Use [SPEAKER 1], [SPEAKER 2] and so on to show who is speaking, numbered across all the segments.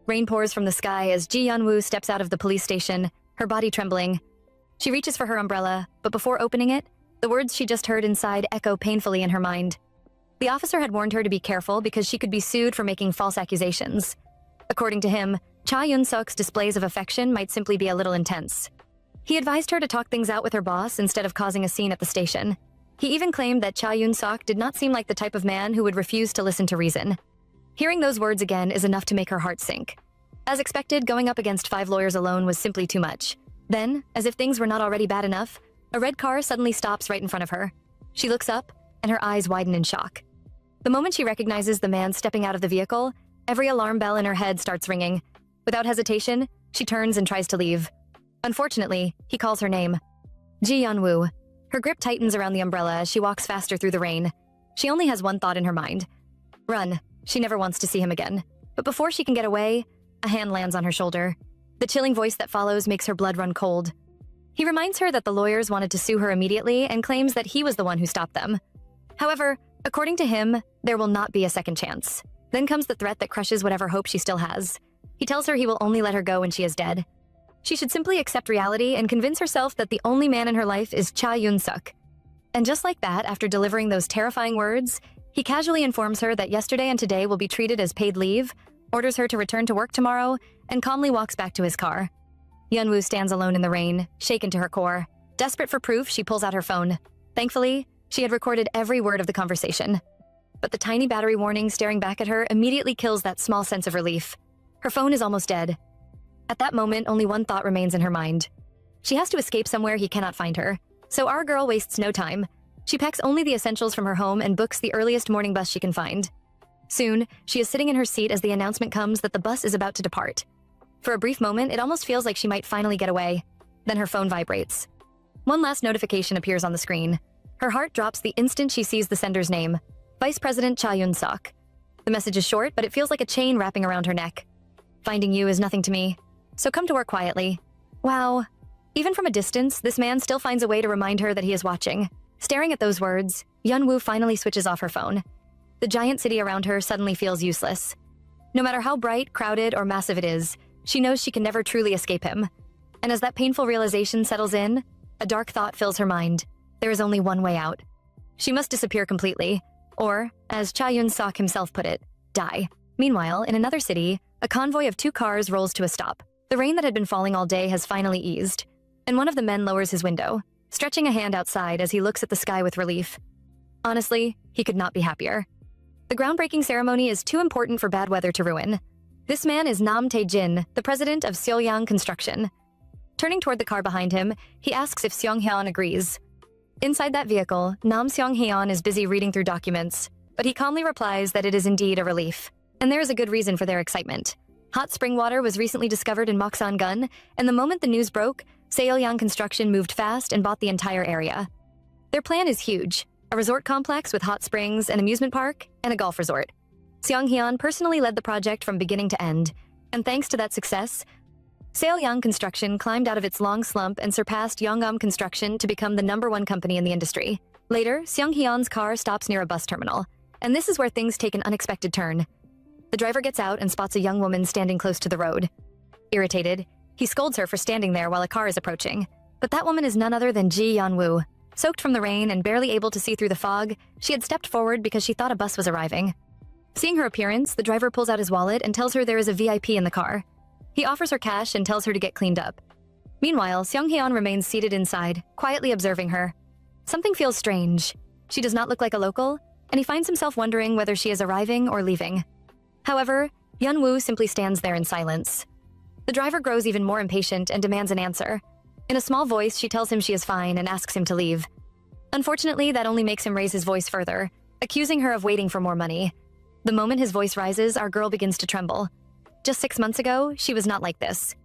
[SPEAKER 1] Rain pours from the sky as Ji Yeon-woo steps out of the police station, her body trembling. She reaches for her umbrella, but before opening it, the words she just heard inside echo painfully in her mind. The officer had warned her to be careful because she could be sued for making false accusations. According to him, Cha Yun-suk's displays of affection might simply be a little intense. He advised her to talk things out with her boss instead of causing a scene at the station. He even claimed that Cha Yun-suk did not seem like the type of man who would refuse to listen to reason. Hearing those words again is enough to make her heart sink. As expected, going up against 5 lawyers alone was simply too much. Then, as if things were not already bad enough, a red car suddenly stops right in front of her. She looks up, and her eyes widen in shock. The moment she recognizes the man stepping out of the vehicle, every alarm bell in her head starts ringing. Without hesitation, she turns and tries to leave. Unfortunately, he calls her name. Ji Yeon-woo. Her grip tightens around the umbrella as she walks faster through the rain. She only has one thought in her mind. Run. She never wants to see him again. But before she can get away, a hand lands on her shoulder. The chilling voice that follows makes her blood run cold. He reminds her that the lawyers wanted to sue her immediately and claims that he was the one who stopped them. However, according to him, there will not be a second chance. Then comes the threat that crushes whatever hope she still has. He tells her he will only let her go when she is dead. She should simply accept reality and convince herself that the only man in her life is Cha Yun-suk. And just like that, after delivering those terrifying words, he casually informs her that yesterday and today will be treated as paid leave, orders her to return to work tomorrow, and calmly walks back to his car. Yeon-woo stands alone in the rain, shaken to her core. Desperate for proof, she pulls out her phone. Thankfully, she had recorded every word of the conversation. But the tiny battery warning staring back at her immediately kills that small sense of relief. Her phone is almost dead. At that moment, only one thought remains in her mind. She has to escape somewhere he cannot find her. So our girl wastes no time. She packs only the essentials from her home and books the earliest morning bus she can find. Soon, she is sitting in her seat as the announcement comes that the bus is about to depart. For a brief moment, it almost feels like she might finally get away. Then her phone vibrates. One last notification appears on the screen. Her heart drops the instant she sees the sender's name, Vice President Cha Yun-suk. The message is short, but it feels like a chain wrapping around her neck. Finding you is nothing to me, so come to work quietly. Wow. Even from a distance, this man still finds a way to remind her that he is watching. Staring at those words, Yeon-woo finally switches off her phone. The giant city around her suddenly feels useless. No matter how bright, crowded, or massive it is, she knows she can never truly escape him. And as that painful realization settles in, a dark thought fills her mind. There is only one way out. She must disappear completely, or, as Cha Yun-suk himself put it, die. Meanwhile, in another city, a convoy of 2 cars rolls to a stop. The rain that had been falling all day has finally eased, and one of the men lowers his window, stretching a hand outside as he looks at the sky with relief. Honestly, he could not be happier. The groundbreaking ceremony is too important for bad weather to ruin. This man is Nam Tae-jin, the president of Seolyang Construction. Turning toward the car behind him, he asks if Seong-hyun agrees. Inside that vehicle, Nam Seong-hyun is busy reading through documents, but he calmly replies that it is indeed a relief. And there is a good reason for their excitement. Hot spring water was recently discovered in Moksan-gun, and the moment the news broke, Seolyang Construction moved fast and bought the entire area. Their plan is huge, a resort complex with hot springs, an amusement park, and a golf resort. Seong-hyun personally led the project from beginning to end, and thanks to that success, Seolyang Construction climbed out of its long slump and surpassed Yongam Construction to become the #1 company in the industry. Later, Seong-hyun's car stops near a bus terminal, and this is where things take an unexpected turn. The driver gets out and spots a young woman standing close to the road. Irritated, he scolds her for standing there while a car is approaching. But that woman is none other than Ji Yeon-woo. Soaked from the rain and barely able to see through the fog, she had stepped forward because she thought a bus was arriving. Seeing her appearance, the driver pulls out his wallet and tells her there is a VIP in the car. He offers her cash and tells her to get cleaned up. Meanwhile, Seong-hyun remains seated inside, quietly observing her. Something feels strange. She does not look like a local, and he finds himself wondering whether she is arriving or leaving. However, Yeon-woo simply stands there in silence. The driver grows even more impatient and demands an answer. In a small voice, she tells him she is fine and asks him to leave. Unfortunately, that only makes him raise his voice further, accusing her of waiting for more money. The moment his voice rises, our girl begins to tremble. Just 6 months ago, she was not like this.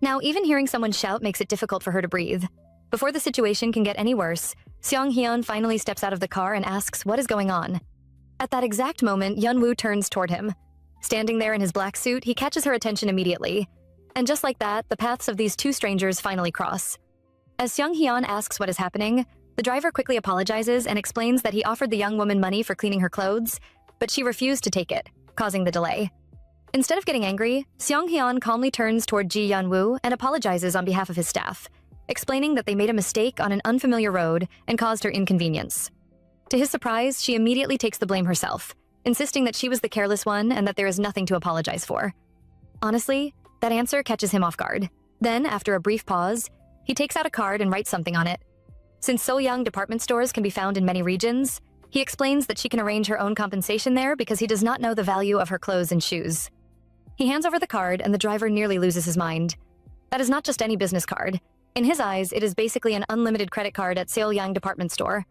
[SPEAKER 1] Now, even hearing someone shout makes it difficult for her to breathe. Before the situation can get any worse, Seong-hyun finally steps out of the car and asks what is going on. At that exact moment, Yeon-woo turns toward him. Standing there in his black suit, he catches her attention immediately. And just like that, the paths of these 2 strangers finally cross. As Seong-hyun asks what is happening, the driver quickly apologizes and explains that he offered the young woman money for cleaning her clothes, but she refused to take it, causing the delay. Instead of getting angry, Seong-hyun calmly turns toward Ji Yeon-woo and apologizes on behalf of his staff, explaining that they made a mistake on an unfamiliar road and caused her inconvenience. To his surprise, she immediately takes the blame herself, insisting that she was the careless one and that there is nothing to apologize for. Honestly, that answer catches him off guard. Then, after a brief pause, he takes out a card and writes something on it. Since Soyoung department stores can be found in many regions, he explains that she can arrange her own compensation there because he does not know the value of her clothes and shoes. He hands over the card and the driver nearly loses his mind. That is not just any business card. In his eyes, it is basically an unlimited credit card at Soyoung department store.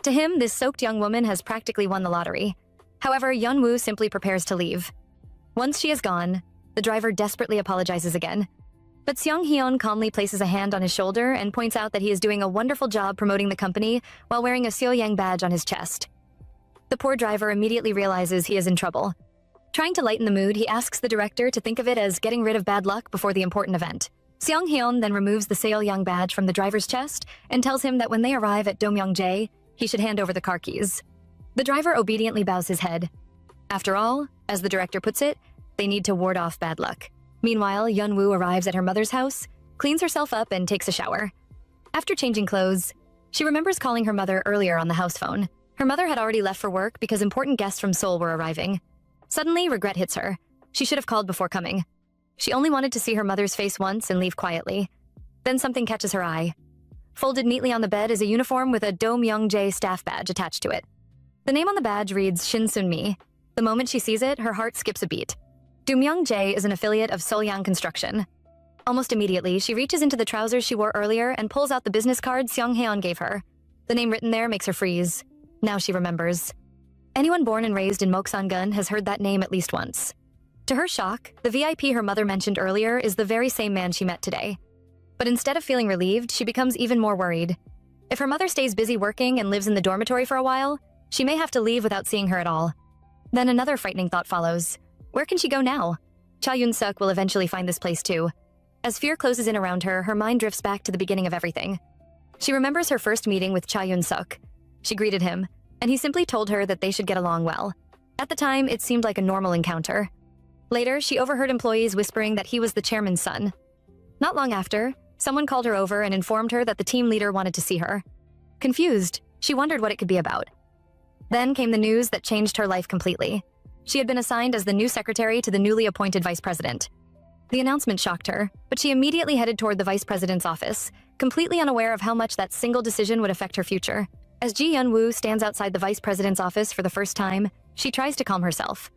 [SPEAKER 1] To him, this soaked young woman has practically won the lottery. However, Yeon-woo simply prepares to leave. Once she is gone, the driver desperately apologizes again. But Seong-hyun calmly places a hand on his shoulder and points out that he is doing a wonderful job promoting the company while wearing a Soyoung badge on his chest. The poor driver immediately realizes he is in trouble. Trying to lighten the mood, he asks the director to think of it as getting rid of bad luck before the important event. Seong-hyun then removes the Soyoung badge from the driver's chest and tells him that when they arrive at Domyeongjae, he should hand over the car keys. The driver obediently bows his head. After all, as the director puts it, they need to ward off bad luck. Meanwhile, Yeon-woo arrives at her mother's house, cleans herself up, and takes a shower. After changing clothes, she remembers calling her mother earlier on the house phone. Her mother had already left for work because important guests from Seoul were arriving. Suddenly, regret hits her. She should have called before coming. She only wanted to see her mother's face once and leave quietly. Then something catches her eye. Folded neatly on the bed is a uniform with a Domyeongjae staff badge attached to it. The name on the badge reads Shin Sun-mi. The moment she sees it, her heart skips a beat. Domyeongjae is an affiliate of Soyoung Construction. Almost immediately, she reaches into the trousers she wore earlier and pulls out the business card Seong-hyun gave her. The name written there makes her freeze. Now she remembers. Anyone born and raised in Moksangun has heard that name at least once. To her shock, the VIP her mother mentioned earlier is the very same man she met today. But instead of feeling relieved, she becomes even more worried. If her mother stays busy working and lives in the dormitory for a while, she may have to leave without seeing her at all. Then another frightening thought follows. Where can she go now? Cha Yoon-suk will eventually find this place too. As fear closes in around her, her mind drifts back to the beginning of everything. She remembers her first meeting with Cha Yoon-suk. She greeted him, and he simply told her that they should get along well. At the time, it seemed like a normal encounter. Later, she overheard employees whispering that he was the chairman's son. Not long after, someone called her over and informed her that the team leader wanted to see her. Confused, she wondered what it could be about. Then came the news that changed her life completely. She had been assigned as the new secretary to the newly appointed vice president. The announcement shocked her, but she immediately headed toward the vice president's office, completely unaware of how much that single decision would affect her future. As Ji Yeon-woo stands outside the vice president's office for the first time, she tries to calm herself.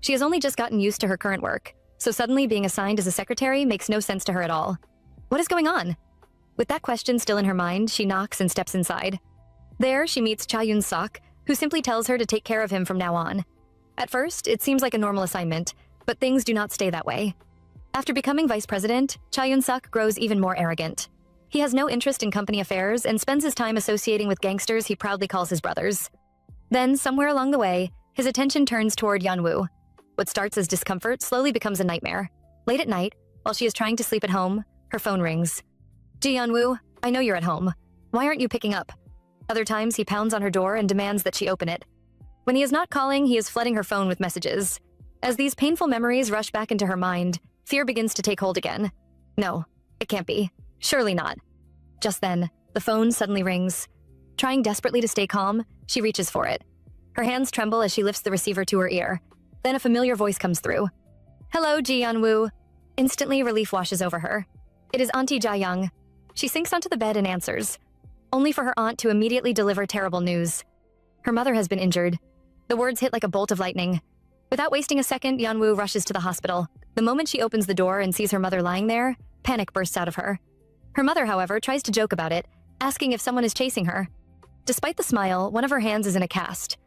[SPEAKER 1] She has only just gotten used to her current work, so suddenly being assigned as a secretary makes no sense to her at all. What is going on? With that question still in her mind, she knocks and steps inside. There, she meets Cha Yoon-suk, who simply tells her to take care of him from now on. At first, it seems like a normal assignment, but things do not stay that way. After becoming vice president, Cha Yoon-suk grows even more arrogant. He has no interest in company affairs and spends his time associating with gangsters he proudly calls his brothers. Then, somewhere along the way, his attention turns toward Yeon-woo. What starts as discomfort slowly becomes a nightmare. Late at night, while she is trying to sleep at home, her phone rings. Ji Yeon-woo, I know you're at home. Why aren't you picking up? Other times, he pounds on her door and demands that she open it. When he is not calling, he is flooding her phone with messages. As these painful memories rush back into her mind, fear begins to take hold again. No, it can't be. Surely not. Just then, the phone suddenly rings. Trying desperately to stay calm, she reaches for it. Her hands tremble as she lifts the receiver to her ear. Then a familiar voice comes through. Hello, Ji Yeon-woo. Instantly, relief washes over her. It is Auntie Ja-young. She sinks onto the bed and answers, only for her aunt to immediately deliver terrible news. Her mother has been injured. The words hit like a bolt of lightning. Without wasting a second, Yeon-woo rushes to the hospital. The moment she opens the door and sees her mother lying there, panic bursts out of her. Her mother, however, tries to joke about it, asking if someone is chasing her. Despite the smile, one of her hands is in a cast.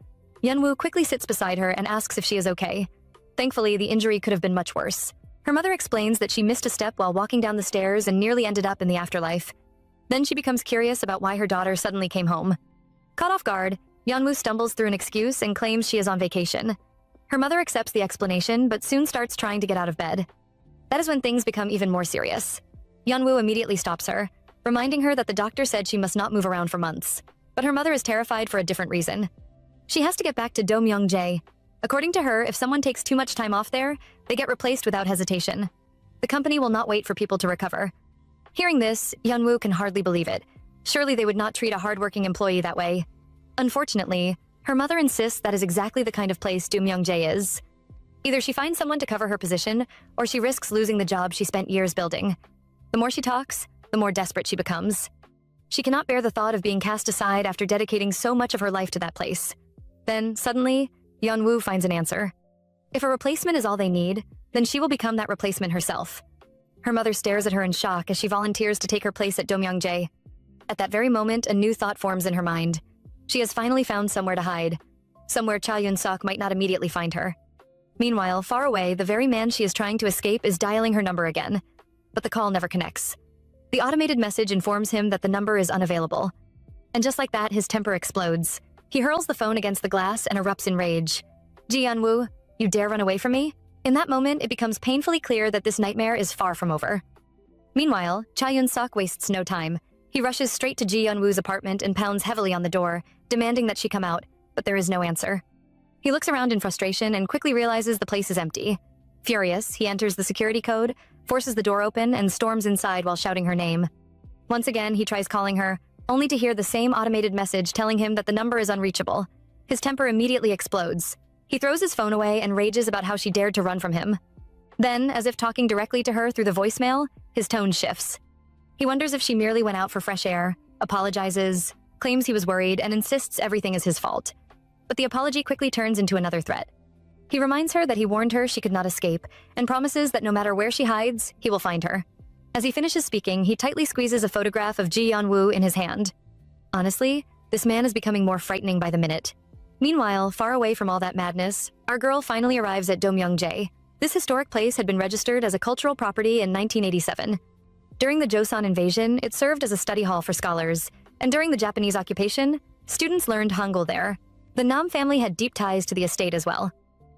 [SPEAKER 1] Yeon-woo quickly sits beside her and asks if she is okay. Thankfully, the injury could have been much worse. Her mother explains that she missed a step while walking down the stairs and nearly ended up in the afterlife. Then she becomes curious about why her daughter suddenly came home. Caught off guard, Yeon-woo stumbles through an excuse and claims she is on vacation. Her mother accepts the explanation, but soon starts trying to get out of bed. That is when things become even more serious. Yeon-woo immediately stops her, reminding her that the doctor said she must not move around for months. But her mother is terrified for a different reason. She has to get back to Domyeongjae. According to her, if someone takes too much time off there, They get replaced without hesitation. The company will not wait for people to recover. Hearing this, Yeonwoo can hardly believe it. Surely they would not treat a hardworking employee that way. Unfortunately, her mother insists that is exactly the kind of place Do Myung-jae is. Either she finds someone to cover her position, or she risks losing the job she spent years building. The more she talks, the more desperate she becomes. She cannot bear the thought of being cast aside after dedicating so much of her life to that place. Then, suddenly, Yeonwoo finds an answer. If a replacement is all they need, then she will become that replacement herself. Her mother stares at her in shock as she volunteers to take her place at Do Myung-jae. At that very moment, a new thought forms in her mind. She has finally found somewhere to hide. Somewhere Cha Yun-sok might not immediately find her. Meanwhile, far away, the very man she is trying to escape is dialing her number again. But the call never connects. The automated message informs him that the number is unavailable. And just like that, his temper explodes. He hurls the phone against the glass and erupts in rage. Ji Yeonwoo, you dare run away from me? In that moment, it becomes painfully clear that this nightmare is far from over. Meanwhile, Cha Yun-sok wastes no time. He rushes straight to Ji Yeonwoo's apartment and pounds heavily on the door, demanding that she come out, but there is no answer. He looks around in frustration and quickly realizes the place is empty. Furious, he enters the security code, forces the door open, and storms inside while shouting her name. Once again, he tries calling her, only to hear the same automated message telling him that the number is unreachable. His temper immediately explodes. He throws his phone away and rages about how she dared to run from him. Then, as if talking directly to her through the voicemail, his tone shifts. He wonders if she merely went out for fresh air, apologizes, claims he was worried, and insists everything is his fault. But the apology quickly turns into another threat. He reminds her that he warned her she could not escape, and promises that no matter where she hides, he will find her. As he finishes speaking, he tightly squeezes a photograph of Ji Yeonwoo in his hand. Honestly, this man is becoming more frightening by the minute. Meanwhile, far away from all that madness, our girl finally arrives at Do Myung-jae. This historic place had been registered as a cultural property in 1987. During the Joseon invasion, it served as a study hall for scholars, and during the Japanese occupation, students learned Hangul there. The Nam family had deep ties to the estate as well.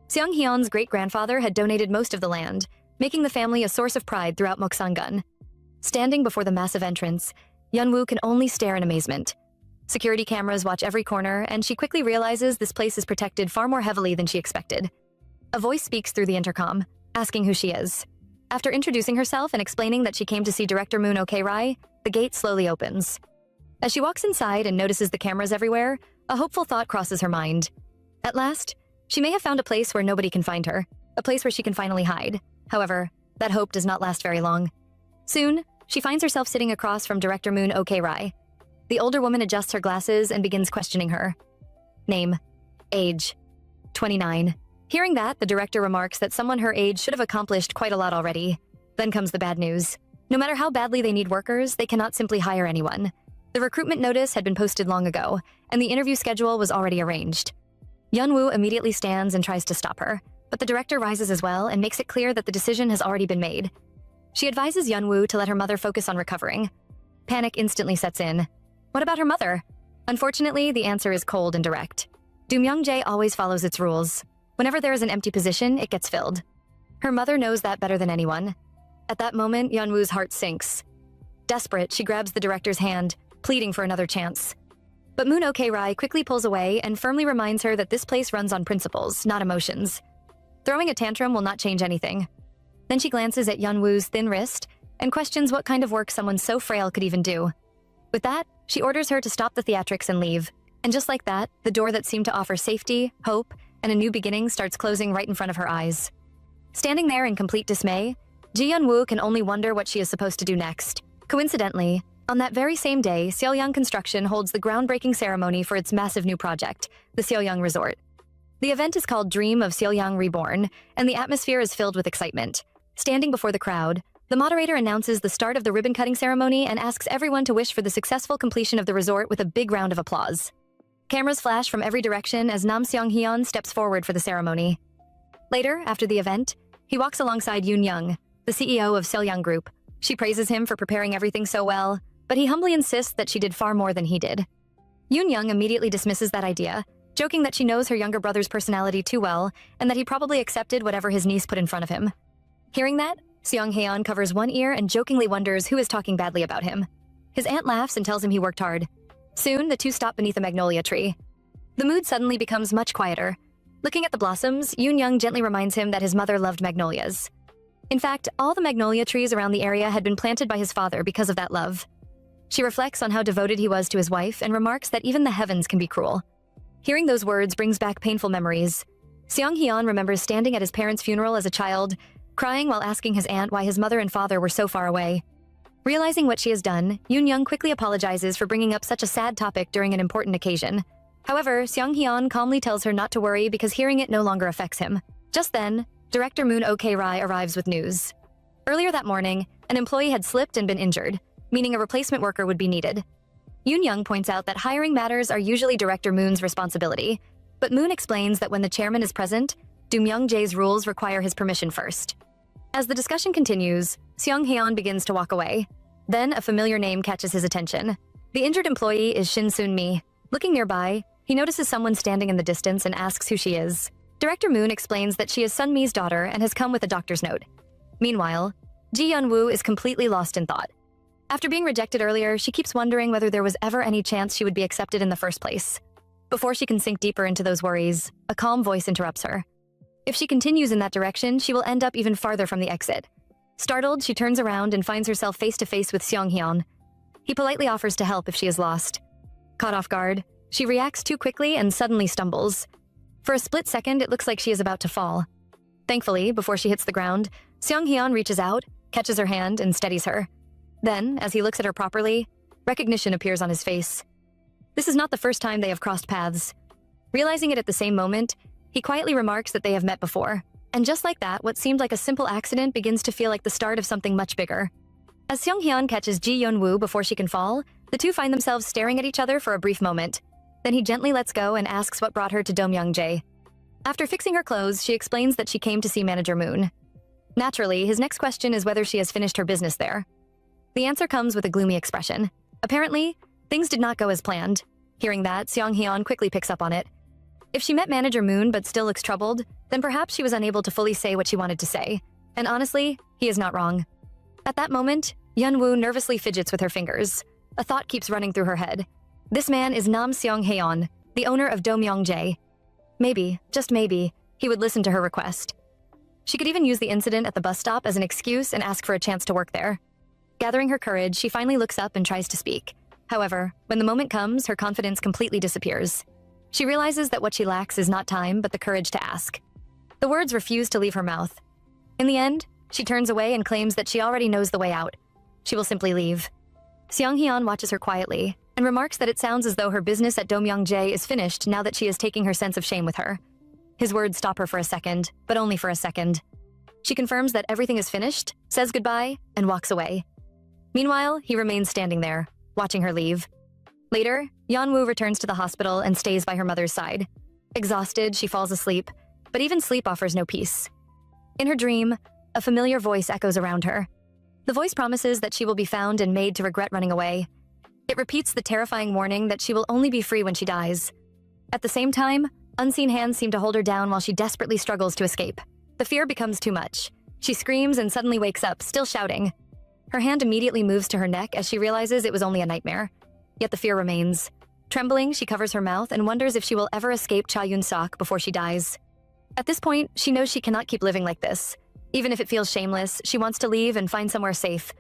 [SPEAKER 1] Seong Hyun's great-grandfather had donated most of the land, making the family a source of pride throughout Moksangun. Standing before the massive entrance, Yeonwoo can only stare in amazement. Security cameras watch every corner, and she quickly realizes this place is protected far more heavily than she expected. A voice speaks through the intercom, asking who she is. After introducing herself and explaining that she came to see Director Moon Ok-rai, the gate slowly opens. As she walks inside and notices the cameras everywhere, a hopeful thought crosses her mind. At last, she may have found a place where nobody can find her, a place where she can finally hide. However, that hope does not last very long. Soon, she finds herself sitting across from Director Moon Ok-rai. The older woman adjusts her glasses and begins questioning her. Name. Age. 29. Hearing that, the director remarks that someone her age should have accomplished quite a lot already. Then comes the bad news. No matter how badly they need workers, they cannot simply hire anyone. The recruitment notice had been posted long ago, and the interview schedule was already arranged. Yeonwoo immediately stands and tries to stop her, but the director rises as well and makes it clear that the decision has already been made. She advises Yeonwoo to let her mother focus on recovering. Panic instantly sets in. What about her mother? Unfortunately, the answer is cold and direct. Do Myung-jae always follows its rules. Whenever there is an empty position, it gets filled. Her mother knows that better than anyone. At that moment, Yeonwoo's heart sinks. Desperate, she grabs the director's hand, pleading for another chance. But Moon Ok-rai quickly pulls away and firmly reminds her that this place runs on principles, not emotions. Throwing a tantrum will not change anything. Then she glances at Yeonwoo's thin wrist and questions what kind of work someone so frail could even do. With that, she orders her to stop the theatrics and leave. And just like that, the door that seemed to offer safety, hope, and a new beginning starts closing right in front of her eyes. Standing there in complete dismay, Ji Yeonwoo can only wonder what she is supposed to do next. Coincidentally, on that very same day, Seolyang Construction holds the groundbreaking ceremony for its massive new project, the Seolyang Resort. The event is called Dream of Seolyang Reborn, and the atmosphere is filled with excitement. Standing before the crowd, the moderator announces the start of the ribbon-cutting ceremony and asks everyone to wish for the successful completion of the resort with a big round of applause. Cameras flash from every direction as Nam Seong-hyun steps forward for the ceremony. Later, after the event, he walks alongside Yoon Young, the CEO of Seolyang Group. She praises him for preparing everything so well, but he humbly insists that she did far more than he did. Yoon Young immediately dismisses that idea, joking that she knows her younger brother's personality too well and that he probably accepted whatever his niece put in front of him. Hearing that, Seong-haeon covers one ear and jokingly wonders who is talking badly about him. His aunt laughs and tells him he worked hard. Soon, the two stop beneath a magnolia tree. The mood suddenly becomes much quieter. Looking at the blossoms, Yoon Young gently reminds him that his mother loved magnolias. In fact, all the magnolia trees around the area had been planted by his father because of that love. She reflects on how devoted he was to his wife and remarks that even the heavens can be cruel. Hearing those words brings back painful memories. Seong Hyun remembers standing at his parents' funeral as a child, crying while asking his aunt why his mother and father were so far away. Realizing what she has done, Yoon Young quickly apologizes for bringing up such a sad topic during an important occasion. However, Seong Hyun calmly tells her not to worry because hearing it no longer affects him. Just then, director Moon Ok-rai arrives with news. Earlier that morning, an employee had slipped and been injured, meaning a replacement worker would be needed. Yoon Young points out that hiring matters are usually director Moon's responsibility, but Moon explains that when the chairman is present, Do Myung-jae's rules require his permission first. As the discussion continues, Seong Hyun begins to walk away. Then a familiar name catches his attention. The injured employee is Shin Soon-mi. Looking nearby, he notices someone standing in the distance and asks who she is. Director Moon explains that she is Sun-mi's daughter and has come with a doctor's note. Meanwhile, Ji Yeon-woo is completely lost in thought. After being rejected earlier, she keeps wondering whether there was ever any chance she would be accepted in the first place. Before she can sink deeper into those worries, a calm voice interrupts her. If she continues in that direction, she will end up even farther from the exit. Startled, she turns around and finds herself face-to-face with Seong Hyun. He politely offers to help if she is lost. Caught off guard, she reacts too quickly and suddenly stumbles. For a split second, it looks like she is about to fall. Thankfully, before she hits the ground, Seong Hyun reaches out, catches her hand, and steadies her. Then, as he looks at her properly, recognition appears on his face. This is not the first time they have crossed paths. Realizing it at the same moment, he quietly remarks that they have met before. And just like that, what seemed like a simple accident begins to feel like the start of something much bigger. As Seong Hyun catches Ji Yeon-woo before she can fall, the two find themselves staring at each other for a brief moment. Then he gently lets go and asks what brought her to Do Myung-jae. After fixing her clothes, she explains that she came to see Manager Moon. Naturally, his next question is whether she has finished her business there. The answer comes with a gloomy expression. Apparently, things did not go as planned. Hearing that, Seong Hyun quickly picks up on it. If she met Manager Moon but still looks troubled, then perhaps she was unable to fully say what she wanted to say. And honestly, he is not wrong. At that moment, Yeon-woo nervously fidgets with her fingers. A thought keeps running through her head. This man is Nam Seong-haeon, the owner of Do Myung-jae. Maybe, just maybe, he would listen to her request. She could even use the incident at the bus stop as an excuse and ask for a chance to work there. Gathering her courage, she finally looks up and tries to speak. However, when the moment comes, her confidence completely disappears. She realizes that what she lacks is not time, but the courage to ask. The words refuse to leave her mouth. In the end, she turns away and claims that she already knows the way out. She will simply leave. Seong Hyun watches her quietly and remarks that it sounds as though her business at Do Myung-jae is finished now that she is taking her sense of shame with her. His words stop her for a second, but only for a second. She confirms that everything is finished, says goodbye, and walks away. Meanwhile, he remains standing there, watching her leave. Later, Yeon-woo returns to the hospital and stays by her mother's side. Exhausted, she falls asleep, but even sleep offers no peace. In her dream, a familiar voice echoes around her. The voice promises that she will be found and made to regret running away. It repeats the terrifying warning that she will only be free when she dies. At the same time, unseen hands seem to hold her down while she desperately struggles to escape. The fear becomes too much. She screams and suddenly wakes up, still shouting. Her hand immediately moves to her neck as she realizes it was only a nightmare. Yet the fear remains. Trembling, she covers her mouth and wonders if she will ever escape Cha Yoon-sok before she dies. At this point, she knows she cannot keep living like this. Even if it feels shameless, she wants to leave and find somewhere safe.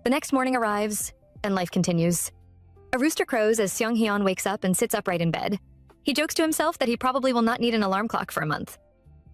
[SPEAKER 1] The next morning arrives, and life continues. A rooster crows as Seong Hyun wakes up and sits upright in bed. He jokes to himself that he probably will not need an alarm clock for a month.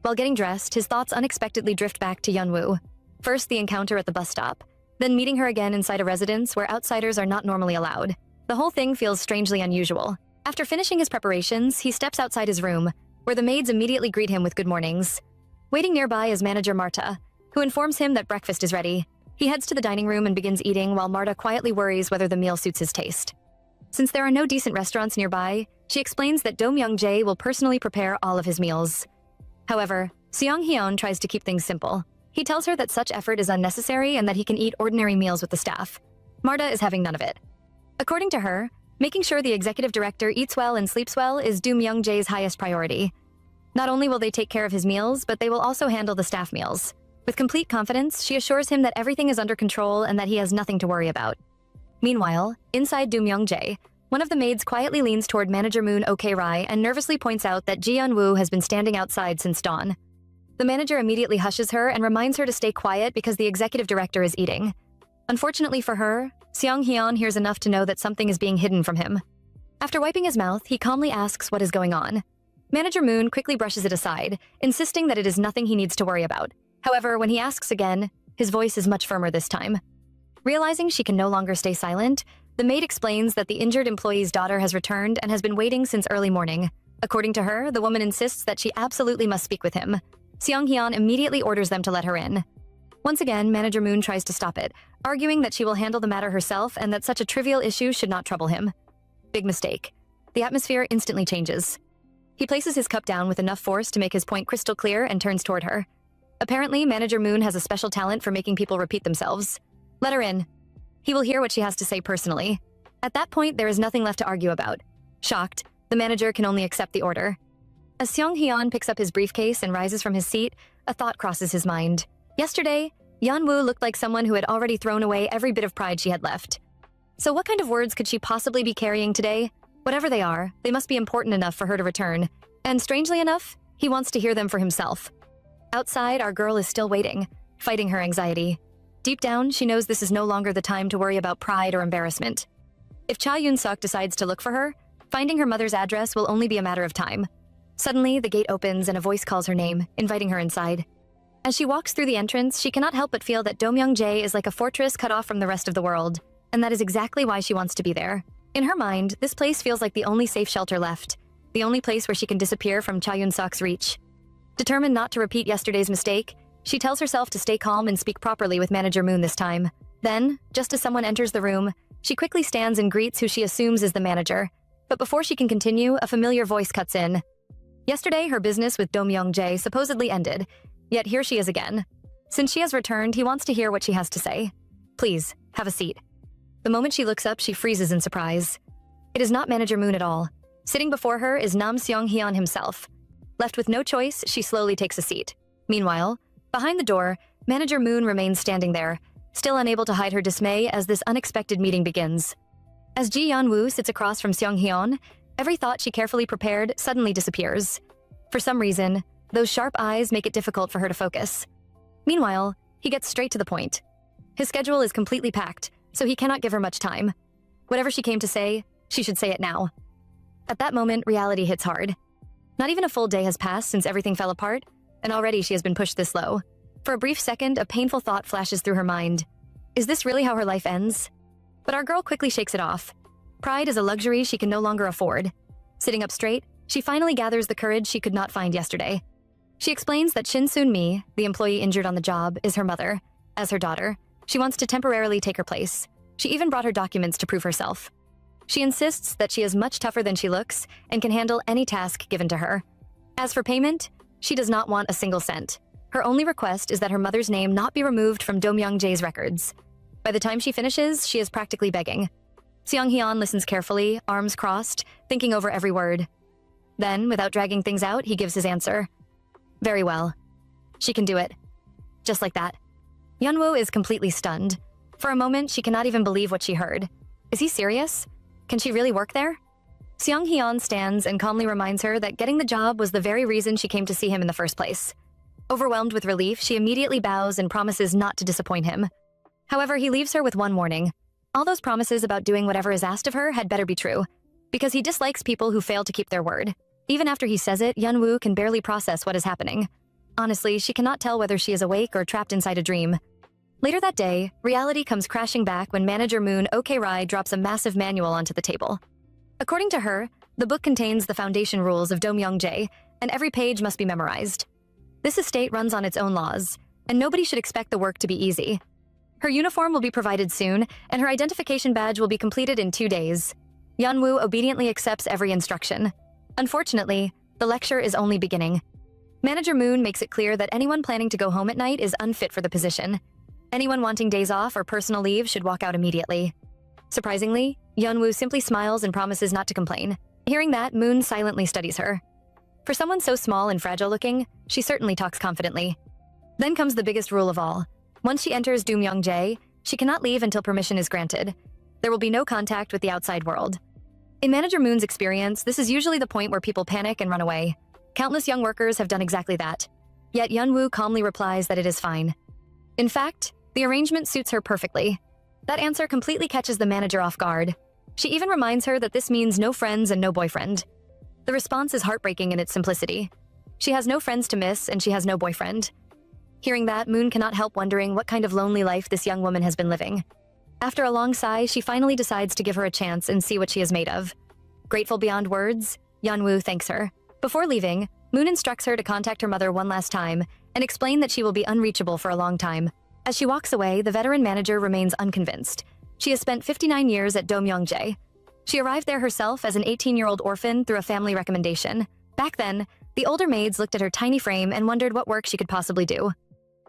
[SPEAKER 1] While getting dressed, his thoughts unexpectedly drift back to Yeon-woo. First, the encounter at the bus stop, then meeting her again inside a residence where outsiders are not normally allowed. The whole thing feels strangely unusual. After finishing his preparations, he steps outside his room, where the maids immediately greet him with good mornings. Waiting nearby is manager Marta, who informs him that breakfast is ready. He heads to the dining room and begins eating while Marta quietly worries whether the meal suits his taste. Since there are no decent restaurants nearby, she explains that Do Myung-jae will personally prepare all of his meals. However, Seong Hyun tries to keep things simple. He tells her that such effort is unnecessary and that he can eat ordinary meals with the staff. Marta is having none of it. According to her, making sure the executive director eats well and sleeps well is Do Myung-jae's highest priority. Not only will they take care of his meals, but they will also handle the staff meals. With complete confidence, she assures him that everything is under control and that he has nothing to worry about. Meanwhile, inside Do Myung-jae, One of the maids quietly leans toward Manager Moon Ok-rai and nervously points out that Ji Yeon-woo has been standing outside since dawn. The manager immediately hushes her and reminds her to stay quiet because the executive director is eating. Unfortunately for her, Seong-hyun hears enough to know that something is being hidden from him. After wiping his mouth, he calmly asks what is going on. Manager Moon quickly brushes it aside, insisting that it is nothing he needs to worry about. However, when he asks again, his voice is much firmer this time. Realizing she can no longer stay silent, the maid explains that the injured employee's daughter has returned and has been waiting since early morning. According to her, the woman insists that she absolutely must speak with him. Seong-hyun immediately orders them to let her in. Once again, Manager Moon tries to stop it, arguing that she will handle the matter herself and that such a trivial issue should not trouble him. Big mistake. The atmosphere instantly changes. He places his cup down with enough force to make his point crystal clear and turns toward her. Apparently, Manager Moon has a special talent for making people repeat themselves. Let her in. He will hear what she has to say personally. At that point, there is nothing left to argue about. Shocked, the manager can only accept the order. As Seong-hyun picks up his briefcase and rises from his seat, a thought crosses his mind. Yesterday, Yeon-woo looked like someone who had already thrown away every bit of pride she had left. So what kind of words could she possibly be carrying today? Whatever they are, they must be important enough for her to return. And strangely enough, he wants to hear them for himself. Outside, our girl is still waiting, fighting her anxiety. Deep down, she knows this is no longer the time to worry about pride or embarrassment. If Cha Yoon-suk decides to look for her, finding her mother's address will only be a matter of time. Suddenly, the gate opens and a voice calls her name, inviting her inside. As she walks through the entrance, she cannot help but feel that Domyeong-jae is like a fortress cut off from the rest of the world, and that is exactly why she wants to be there. In her mind, this place feels like the only safe shelter left, the only place where she can disappear from Cha Yoon-suk's reach. Determined not to repeat yesterday's mistake, she tells herself to stay calm and speak properly with Manager Moon this time. Then, just as someone enters the room, she quickly stands and greets who she assumes is the manager. But before she can continue, a familiar voice cuts in. Yesterday, her business with Domyeong-jae supposedly ended, yet here she is again. Since she has returned, he wants to hear what she has to say. Please, have a seat. The moment she looks up, she freezes in surprise. It is not Manager Moon at all. Sitting before her is Nam Seong-hyun himself. Left with no choice, she slowly takes a seat. Meanwhile, behind the door, Manager Moon remains standing there, still unable to hide her dismay as this unexpected meeting begins. As Ji Yeon-woo sits across from Seong-hyun, every thought she carefully prepared suddenly disappears. For some reason, those sharp eyes make it difficult for her to focus. Meanwhile, he gets straight to the point. His schedule is completely packed, so he cannot give her much time. Whatever she came to say, she should say it now. At that moment, reality hits hard. Not even a full day has passed since everything fell apart, and already she has been pushed this low. For a brief second, a painful thought flashes through her mind. Is this really how her life ends? But our girl quickly shakes it off. Pride is a luxury she can no longer afford. Sitting up straight, she finally gathers the courage she could not find yesterday. She explains that Shin Soon-mi, the employee injured on the job, is her mother. As her daughter, she wants to temporarily take her place. She even brought her documents to prove herself. She insists that she is much tougher than she looks and can handle any task given to her. As for payment, she does not want a single cent. Her only request is that her mother's name not be removed from Domyeong-jae's records. By the time she finishes, she is practically begging. Seong-hyun listens carefully, arms crossed, thinking over every word. Then, without dragging things out, he gives his answer. Very well. She can do it. Just like that. Yeon-woo is completely stunned. For a moment, she cannot even believe what she heard. Is he serious? Can she really work there? Seong-hyun stands and calmly reminds her that getting the job was the very reason she came to see him in the first place. Overwhelmed with relief, she immediately bows and promises not to disappoint him. However, he leaves her with one warning. All those promises about doing whatever is asked of her had better be true, because he dislikes people who fail to keep their word. Even after he says it, Yeon-woo can barely process what is happening. Honestly, she cannot tell whether she is awake or trapped inside a dream. Later that day, reality comes crashing back when Manager Moon Ok-rai drops a massive manual onto the table. According to her, the book contains the foundation rules of Domyeong-jae, and every page must be memorized. This estate runs on its own laws, and nobody should expect the work to be easy. Her uniform will be provided soon, and her identification badge will be completed in 2 days. Yeon-woo obediently accepts every instruction. Unfortunately, the lecture is only beginning. Manager Moon makes it clear that anyone planning to go home at night is unfit for the position. Anyone wanting days off or personal leave should walk out immediately. Surprisingly, Yeon-woo simply smiles and promises not to complain. Hearing that, Moon silently studies her. For someone so small and fragile-looking, she certainly talks confidently. Then comes the biggest rule of all. Once she enters Domyeong-jae, she cannot leave until permission is granted. There will be no contact with the outside world. In Manager Moon's experience, this is usually the point where people panic and run away. Countless young workers have done exactly that. Yet Yeonwoo calmly replies that it is fine. In fact, the arrangement suits her perfectly. That answer completely catches the manager off guard. She even reminds her that this means no friends and no boyfriend. The response is heartbreaking in its simplicity. She has no friends to miss and she has no boyfriend. Hearing that, Moon cannot help wondering what kind of lonely life this young woman has been living. After a long sigh, she finally decides to give her a chance and see what she is made of. Grateful beyond words, Yeonwoo thanks her. Before leaving, Moon instructs her to contact her mother one last time and explain that she will be unreachable for a long time. As she walks away, the veteran manager remains unconvinced. She has spent 59 years at Domyeongjae. She arrived there herself as an 18-year-old orphan through a family recommendation. Back then, the older maids looked at her tiny frame and wondered what work she could possibly do.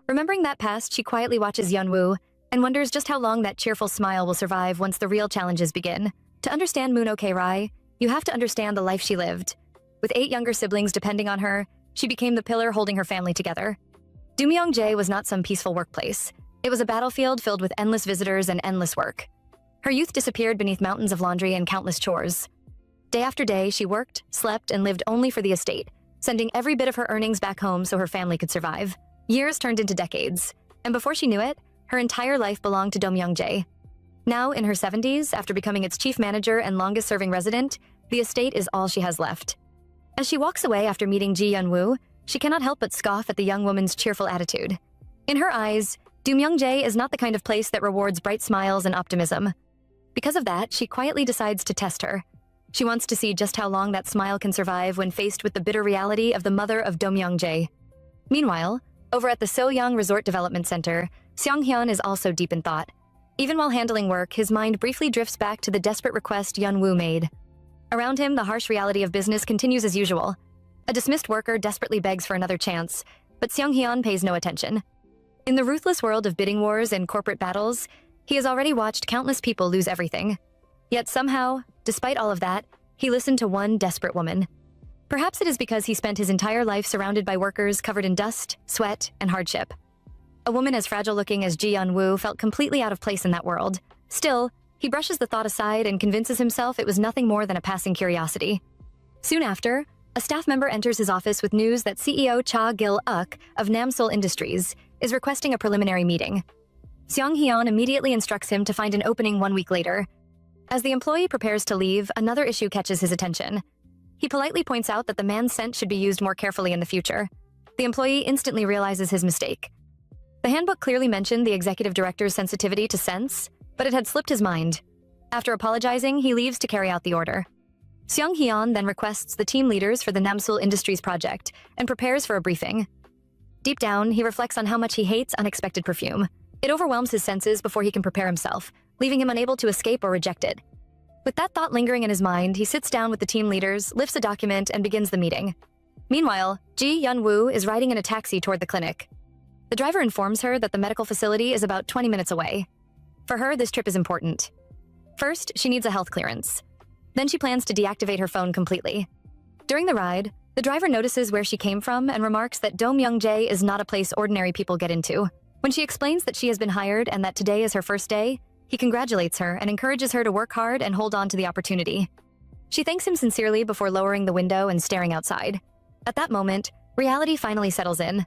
[SPEAKER 1] Remembering that past, she quietly watches Yeonwoo and wonders just how long that cheerful smile will survive once the real challenges begin. To understand Moon Ok-rai, you have to understand the life she lived. With 8 younger siblings depending on her, she became the pillar holding her family together. Domyeongjae was not some peaceful workplace. It was a battlefield filled with endless visitors and endless work. Her youth disappeared beneath mountains of laundry and countless chores. Day after day, she worked, slept, and lived only for the estate, sending every bit of her earnings back home so her family could survive. Years turned into decades, and before she knew it, her entire life belonged to Domyeongjae. Now, in her 70s, after becoming its chief manager and longest-serving resident, the estate is all she has left. As she walks away after meeting Ji Yeonwoo, she cannot help but scoff at the young woman's cheerful attitude. In her eyes, Domyeongjae is not the kind of place that rewards bright smiles and optimism. Because of that, she quietly decides to test her. She wants to see just how long that smile can survive when faced with the bitter reality of the mother of Domyeongjae. Meanwhile, over at the So-young Resort Development Center, Seong-hyun is also deep in thought. Even while handling work, his mind briefly drifts back to the desperate request Yeonwoo made. Around him, the harsh reality of business continues as usual. A dismissed worker desperately begs for another chance, but Seong-hyun pays no attention. In the ruthless world of bidding wars and corporate battles, he has already watched countless people lose everything. Yet somehow, despite all of that, he listened to one desperate woman. Perhaps it is because he spent his entire life surrounded by workers covered in dust, sweat, and hardship. A woman as fragile-looking as Ji Yeonwoo felt completely out of place in that world. Still, he brushes the thought aside and convinces himself it was nothing more than a passing curiosity. Soon after, a staff member enters his office with news that CEO Cha Gil-uk of Namsul Industries is requesting a preliminary meeting. Seong-hyun immediately instructs him to find an opening 1 week later. As the employee prepares to leave, another issue catches his attention. He politely points out that the man's scent should be used more carefully in the future. The employee instantly realizes his mistake. The handbook clearly mentioned the executive director's sensitivity to scents, but it had slipped his mind. After apologizing, he leaves to carry out the order. Seong-hyun then requests the team leaders for the Namsul Industries project and prepares for a briefing. Deep down, he reflects on how much he hates unexpected perfume. It overwhelms his senses before he can prepare himself, leaving him unable to escape or reject it. With that thought lingering in his mind, he sits down with the team leaders, lifts a document, and begins the meeting. Meanwhile, Ji Yeonwoo is riding in a taxi toward the clinic. The driver informs her that the medical facility is about 20 minutes away. For her, this trip is important. First, she needs a health clearance. Then she plans to deactivate her phone completely. During the ride, the driver notices where she came from and remarks that Domyeongjae is not a place ordinary people get into. When she explains that she has been hired and that today is her first day, he congratulates her and encourages her to work hard and hold on to the opportunity. She thanks him sincerely before lowering the window and staring outside. At that moment, reality finally settles in.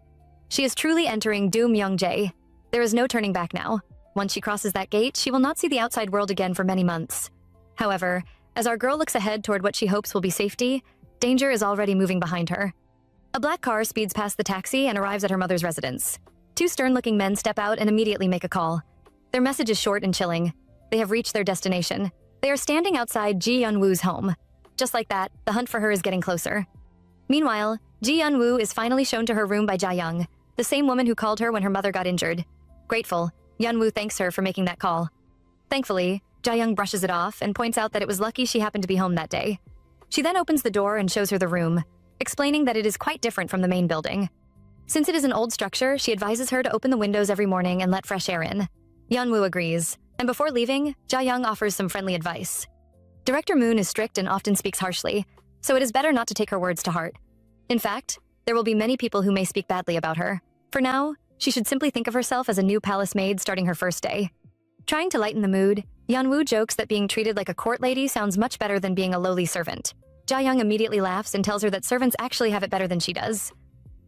[SPEAKER 1] She is truly entering Domyeongjae. There is no turning back now. Once she crosses that gate, she will not see the outside world again for many months. However, as our girl looks ahead toward what she hopes will be safety, danger is already moving behind her. A black car speeds past the taxi and arrives at her mother's residence. 2 stern-looking men step out and immediately make a call. Their message is short and chilling. They have reached their destination. They are standing outside Ji Yeonwoo's home. Just like that, the hunt for her is getting closer. Meanwhile, Ji Yeonwoo is finally shown to her room by Ja-young, the same woman who called her when her mother got injured. Grateful, Yeonwoo thanks her for making that call. Thankfully, Ja-young brushes it off and points out that it was lucky she happened to be home that day. She then opens the door and shows her the room, explaining that it is quite different from the main building. Since it is an old structure, she advises her to open the windows every morning and let fresh air in. Yeonwoo agrees, and before leaving, Ja-young offers some friendly advice. Director Moon is strict and often speaks harshly, so it is better not to take her words to heart. In fact, there will be many people who may speak badly about her. For now, she should simply think of herself as a new palace maid starting her first day. Trying to lighten the mood, Yeonwoo jokes that being treated like a court lady sounds much better than being a lowly servant. Jaeyoung immediately laughs and tells her that servants actually have it better than she does.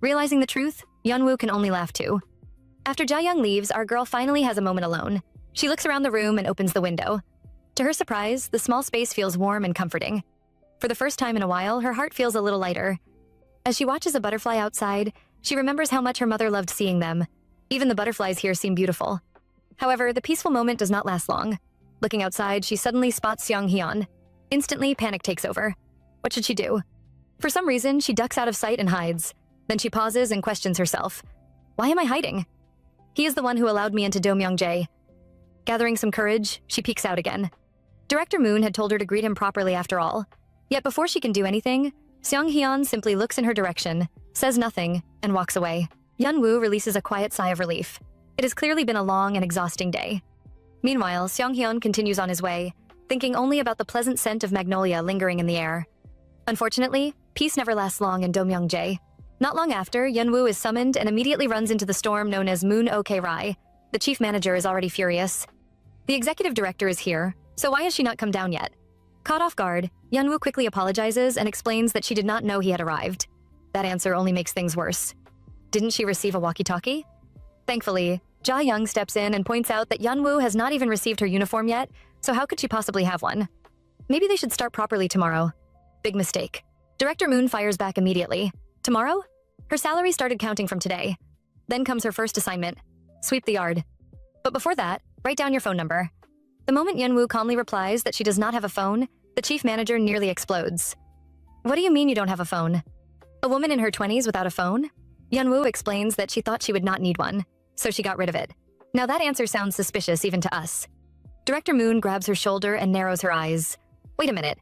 [SPEAKER 1] Realizing the truth, Yeonwoo can only laugh too. After Jaeyoung leaves, our girl finally has a moment alone. She looks around the room and opens the window. To her surprise, the small space feels warm and comforting. For the first time in a while, her heart feels a little lighter. As she watches a butterfly outside, she remembers how much her mother loved seeing them. Even the butterflies here seem beautiful. However, the peaceful moment does not last long. Looking outside, she suddenly spots Seong-hyun. Instantly, panic takes over. What should she do? For some reason, she ducks out of sight and hides. Then she pauses and questions herself. Why am I hiding? He is the one who allowed me into Do-myung-jae. Gathering some courage, she peeks out again. Director Moon had told her to greet him properly after all. Yet before she can do anything, Seong-hyun simply looks in her direction, says nothing, and walks away. Yeonwoo releases a quiet sigh of relief. It has clearly been a long and exhausting day. Meanwhile, Seong-hyun continues on his way, thinking only about the pleasant scent of magnolia lingering in the air. Unfortunately, peace never lasts long in Do-myung-jae. Not long after, Yeonwoo is summoned and immediately runs into the storm known as Moon Ok-rai. The chief manager is already furious. The executive director is here, so why has she not come down yet? Caught off guard, Yeonwoo quickly apologizes and explains that she did not know he had arrived. That answer only makes things worse. Didn't she receive a walkie-talkie? Thankfully, Jaeyoung steps in and points out that Yeonwoo has not even received her uniform yet, so how could she possibly have one? Maybe they should start properly tomorrow. Big mistake. Director Moon fires back immediately. Tomorrow? Her salary started counting from today. Then comes her first assignment. Sweep the yard. But before that, write down your phone number. The moment Yeonwoo calmly replies that she does not have a phone, the chief manager nearly explodes. What do you mean you don't have a phone? A woman in her 20s without a phone? Yeonwoo explains that she thought she would not need one, so she got rid of it. Now that answer sounds suspicious even to us. Director Moon grabs her shoulder and narrows her eyes. Wait a minute.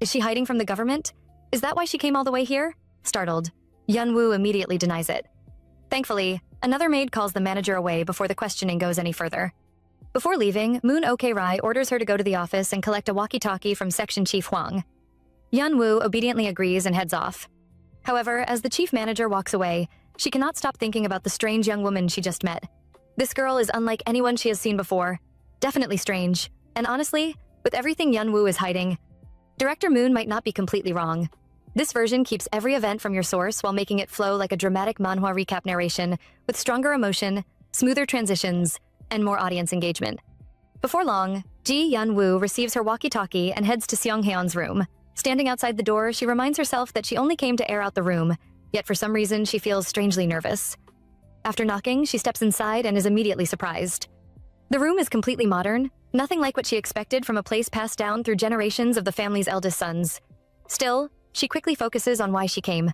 [SPEAKER 1] Is she hiding from the government? Is that why she came all the way here? Startled, Yeonwoo immediately denies it. Thankfully, another maid calls the manager away before the questioning goes any further. Before leaving, Moon Ok-rai orders her to go to the office and collect a walkie-talkie from Section Chief Hwang. Yeonwoo obediently agrees and heads off. However, as the chief manager walks away, she cannot stop thinking about the strange young woman she just met. This girl is unlike anyone she has seen before. Definitely strange. And honestly, with everything Yeonwoo is hiding, Director Moon might not be completely wrong. This version keeps every event from your source while making it flow like a dramatic manhwa recap narration with stronger emotion, smoother transitions, and more audience engagement. Before long, Ji Yeonwoo receives her walkie-talkie and heads to Seong-hyun's room. Standing outside the door, she reminds herself that she only came to air out the room, yet for some reason she feels strangely nervous. After knocking, she steps inside and is immediately surprised. The room is completely modern, nothing like what she expected from a place passed down through generations of the family's eldest sons. Still, she quickly focuses on why she came.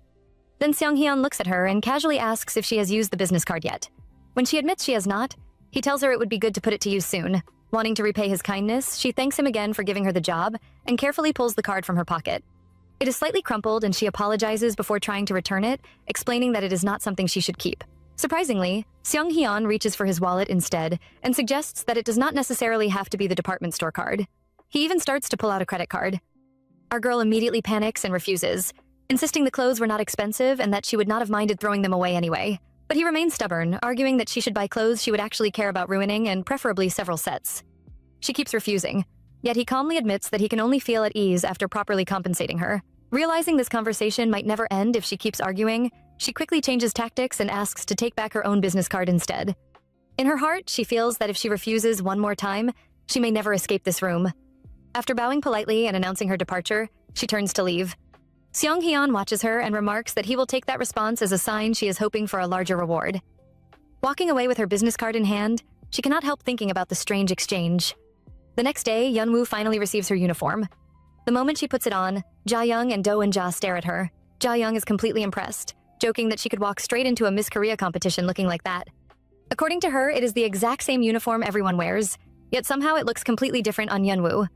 [SPEAKER 1] Then Seong-hyun looks at her and casually asks if she has used the business card yet. When she admits she has not, he tells her it would be good to put it to use soon. Wanting to repay his kindness, she thanks him again for giving her the job and carefully pulls the card from her pocket. It is slightly crumpled and she apologizes before trying to return it, explaining that it is not something she should keep. Surprisingly, Seong-hyun reaches for his wallet instead and suggests that it does not necessarily have to be the department store card. He even starts to pull out a credit card. Our girl immediately panics and refuses, insisting the clothes were not expensive and that she would not have minded throwing them away anyway. But he remains stubborn, arguing that she should buy clothes she would actually care about ruining and preferably several sets. She keeps refusing, yet he calmly admits that he can only feel at ease after properly compensating her. Realizing this conversation might never end if she keeps arguing, she quickly changes tactics and asks to take back her own business card instead. In her heart, she feels that if she refuses one more time, she may never escape this room. After bowing politely and announcing her departure, she turns to leave. Seong-hyun watches her and remarks that he will take that response as a sign she is hoping for a larger reward. Walking away with her business card in hand, she cannot help thinking about the strange exchange. The next day, Yeonwoo finally receives her uniform. The moment she puts it on, Jaeyoung and Do and Ja stare at her. Jaeyoung is completely impressed, joking that she could walk straight into a Miss Korea competition looking like that. According to her, it is the exact same uniform everyone wears, yet somehow it looks completely different on Yeonwoo.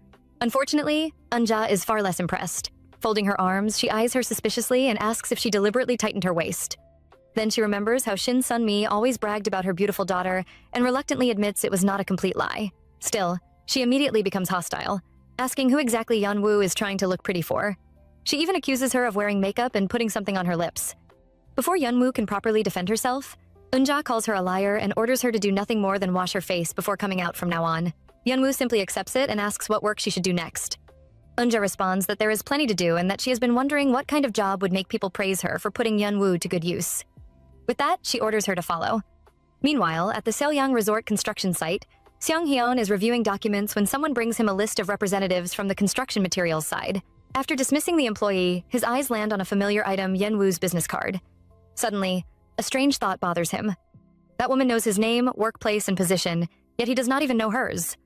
[SPEAKER 1] Unfortunately, Eunja is far less impressed. Folding her arms, she eyes her suspiciously and asks if she deliberately tightened her waist. Then she remembers how Shin Sun-mi always bragged about her beautiful daughter and reluctantly admits it was not a complete lie. Still, she immediately becomes hostile, asking who exactly Yeonwoo is trying to look pretty for. She even accuses her of wearing makeup and putting something on her lips. Before Yeonwoo can properly defend herself, Eunja calls her a liar and orders her to do nothing more than wash her face before coming out from now on. Yeonwoo simply accepts it and asks what work she should do next. Eunja responds that there is plenty to do and that she has been wondering what kind of job would make people praise her for putting Yeonwoo to good use. With that, she orders her to follow. Meanwhile, at the Seolyang Resort construction site, Seong-hyun is reviewing documents when someone brings him a list of representatives from the construction materials side. After dismissing the employee, his eyes land on a familiar item, Yeonwoo's business card. Suddenly, a strange thought bothers him. That woman knows his name, workplace, and position, yet he does not even know hers.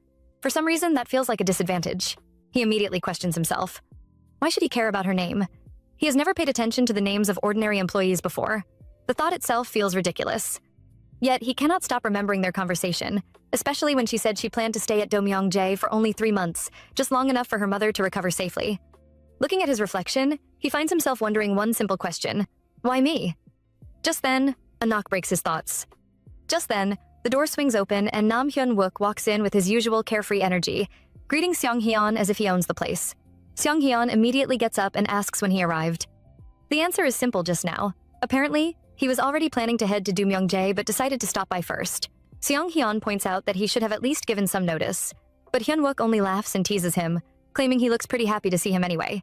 [SPEAKER 1] For some reason, that feels like a disadvantage. He immediately questions himself. Why should he care about her name? He has never paid attention to the names of ordinary employees before. The thought itself feels ridiculous. Yet, he cannot stop remembering their conversation, especially when she said she planned to stay at Domyeongjae for only 3 months, just long enough for her mother to recover safely. Looking at his reflection, he finds himself wondering one simple question. Why me? Just then, a knock breaks his thoughts. Just then, the door swings open and Nam Hyun-wook walks in with his usual carefree energy, greeting Seong-hyun as if he owns the place. Seong-hyun immediately gets up and asks when he arrived. The answer is simple just now. Apparently, he was already planning to head to Domyeongjae but decided to stop by first. Seong-hyun points out that he should have at least given some notice, but Hyun-wook only laughs and teases him, claiming he looks pretty happy to see him anyway.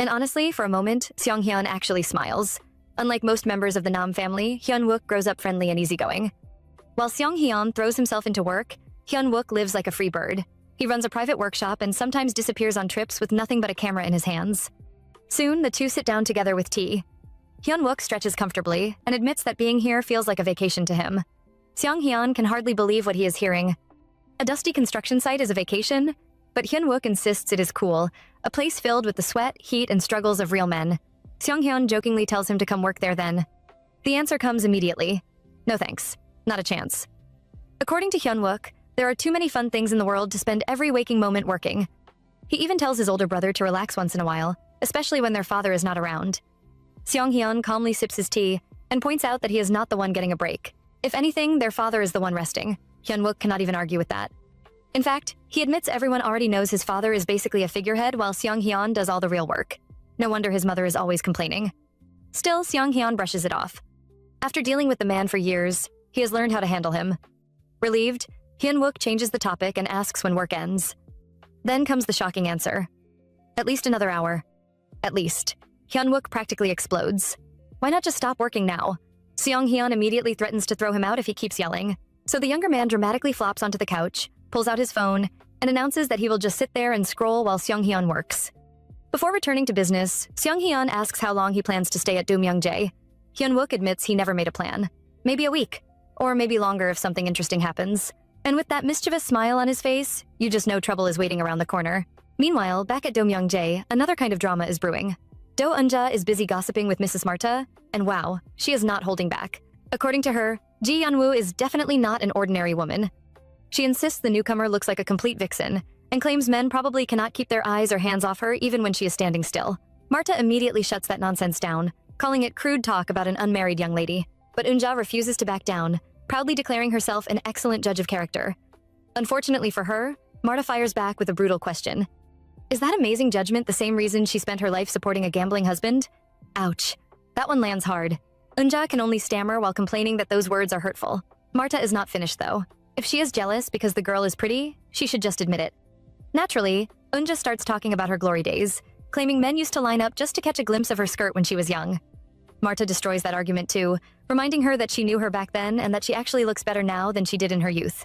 [SPEAKER 1] And honestly, for a moment, Seong-hyun actually smiles. Unlike most members of the Nam family, Hyun-wook grows up friendly and easygoing. While Seong-hyun throws himself into work, Hyun-wook lives like a free bird. He runs a private workshop and sometimes disappears on trips with nothing but a camera in his hands. Soon, the two sit down together with tea. Hyun-wook stretches comfortably and admits that being here feels like a vacation to him. Seong-hyun can hardly believe what he is hearing. A dusty construction site is a vacation, but Hyun-wook insists it is cool, a place filled with the sweat, heat, and struggles of real men. Seong-hyun jokingly tells him to come work there then. The answer comes immediately. No thanks. Not a chance. According to Hyun-wook, there are too many fun things in the world to spend every waking moment working. He even tells his older brother to relax once in a while, especially when their father is not around. Seong-hyun calmly sips his tea and points out that he is not the one getting a break. If anything, their father is the one resting. Hyun-wook cannot even argue with that. In fact, he admits everyone already knows his father is basically a figurehead while Seong-hyun does all the real work. No wonder his mother is always complaining. Still, Seong-hyun brushes it off. After dealing with the man for years, he has learned how to handle him. Relieved, Hyun-wook changes the topic and asks when work ends. Then comes the shocking answer. At least another hour. At least. Hyun-wook practically explodes. Why not just stop working now? Seong-hyun immediately threatens to throw him out if he keeps yelling. So the younger man dramatically flops onto the couch, pulls out his phone, and announces that he will just sit there and scroll while Seong-hyun works. Before returning to business, Seong-hyun asks how long he plans to stay at Domyeongjae. Hyun-wook admits he never made a plan. Maybe a week, or maybe longer if something interesting happens. And with that mischievous smile on his face, you just know trouble is waiting around the corner. Meanwhile, back at Domyeongjae, another kind of drama is brewing. Do Eunja is busy gossiping with Mrs. Marta, and wow, she is not holding back. According to her, Ji Yeonwoo is definitely not an ordinary woman. She insists the newcomer looks like a complete vixen, and claims men probably cannot keep their eyes or hands off her even when she is standing still. Marta immediately shuts that nonsense down, calling it crude talk about an unmarried young lady. But Eunja refuses to back down, proudly declaring herself an excellent judge of character. Unfortunately for her, Marta fires back with a brutal question. Is that amazing judgment the same reason she spent her life supporting a gambling husband? Ouch. That one lands hard. Eunja can only stammer while complaining that those words are hurtful. Marta is not finished though. If she is jealous because the girl is pretty, she should just admit it. Naturally, Eunja starts talking about her glory days, claiming men used to line up just to catch a glimpse of her skirt when she was young. Marta destroys that argument too, reminding her that she knew her back then and that she actually looks better now than she did in her youth.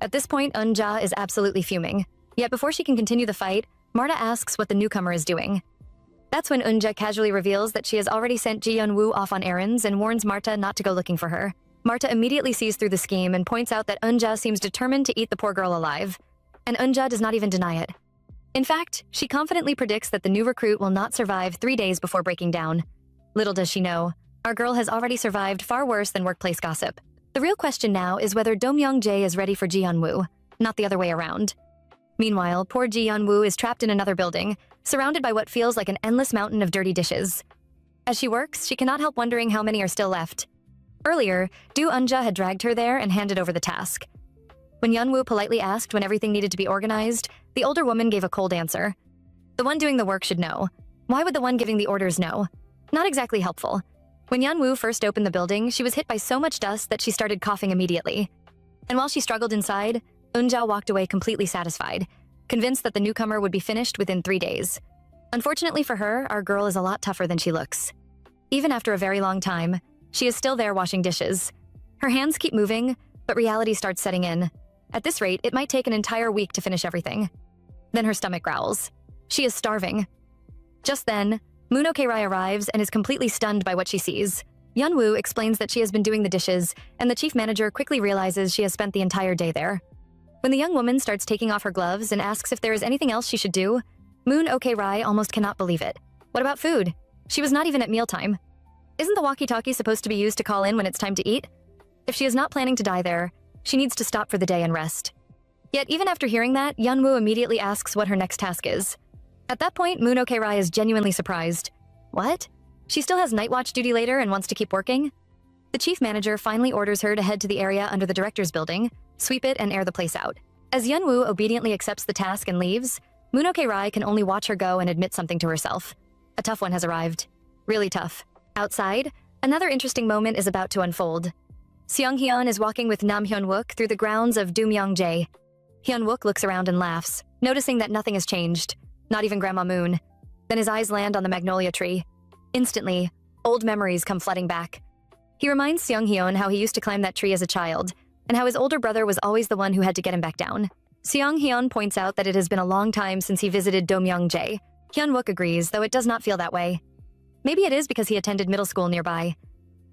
[SPEAKER 1] At this point, Eunja is absolutely fuming. Yet before she can continue the fight, Marta asks what the newcomer is doing. That's when Eunja casually reveals that she has already sent Ji Yeonwoo off on errands and warns Marta not to go looking for her. Marta immediately sees through the scheme and points out that Eunja seems determined to eat the poor girl alive. And Eunja does not even deny it. In fact, she confidently predicts that the new recruit will not survive 3 days before breaking down. Little does she know, our girl has already survived far worse than workplace gossip. The real question now is whether Domyeongjae is ready for Ji Yeonwoo, not the other way around. Meanwhile, poor Ji Yeonwoo is trapped in another building, surrounded by what feels like an endless mountain of dirty dishes. As she works, she cannot help wondering how many are still left. Earlier, Do Eunja had dragged her there and handed over the task. When Yeonwoo politely asked when everything needed to be organized, the older woman gave a cold answer. The one doing the work should know. Why would the one giving the orders know? Not exactly helpful. When Yeonwoo first opened the building, she was hit by so much dust that she started coughing immediately. And while she struggled inside, Eunjao walked away completely satisfied, convinced that the newcomer would be finished within 3 days. Unfortunately for her, our girl is a lot tougher than she looks. Even after a very long time, she is still there washing dishes. Her hands keep moving, but reality starts setting in. At this rate, it might take an entire week to finish everything. Then her stomach growls. She is starving. Just then, Moon Ok-rai arrives and is completely stunned by what she sees. Yeonwoo explains that she has been doing the dishes, and the chief manager quickly realizes she has spent the entire day there. When the young woman starts taking off her gloves and asks if there is anything else she should do, Moon Ok-rai almost cannot believe it. What about food? She was not even at mealtime. Isn't the walkie-talkie supposed to be used to call in when it's time to eat? If she is not planning to die there, she needs to stop for the day and rest. Yet even after hearing that, Yeonwoo immediately asks what her next task is. At that point, Moon Ok-rai is genuinely surprised. What? She still has night watch duty later and wants to keep working? The chief manager finally orders her to head to the area under the director's building, sweep it, and air the place out. As Yeonwoo obediently accepts the task and leaves, Moon Ok-rai can only watch her go and admit something to herself. A tough one has arrived. Really tough. Outside, another interesting moment is about to unfold. Seong-hyun is walking with Nam Hyun-wook through the grounds of Doomyong-jae. Hyun-wook looks around and laughs, noticing that nothing has changed, not even Grandma Moon. Then his eyes land on the magnolia tree. Instantly, old memories come flooding back. He reminds Seong-hyun how he used to climb that tree as a child, and how his older brother was always the one who had to get him back down. Seong-hyun points out that it has been a long time since he visited Doomyong-jae. Hyun-wook agrees, though it does not feel that way. Maybe it is because he attended middle school nearby.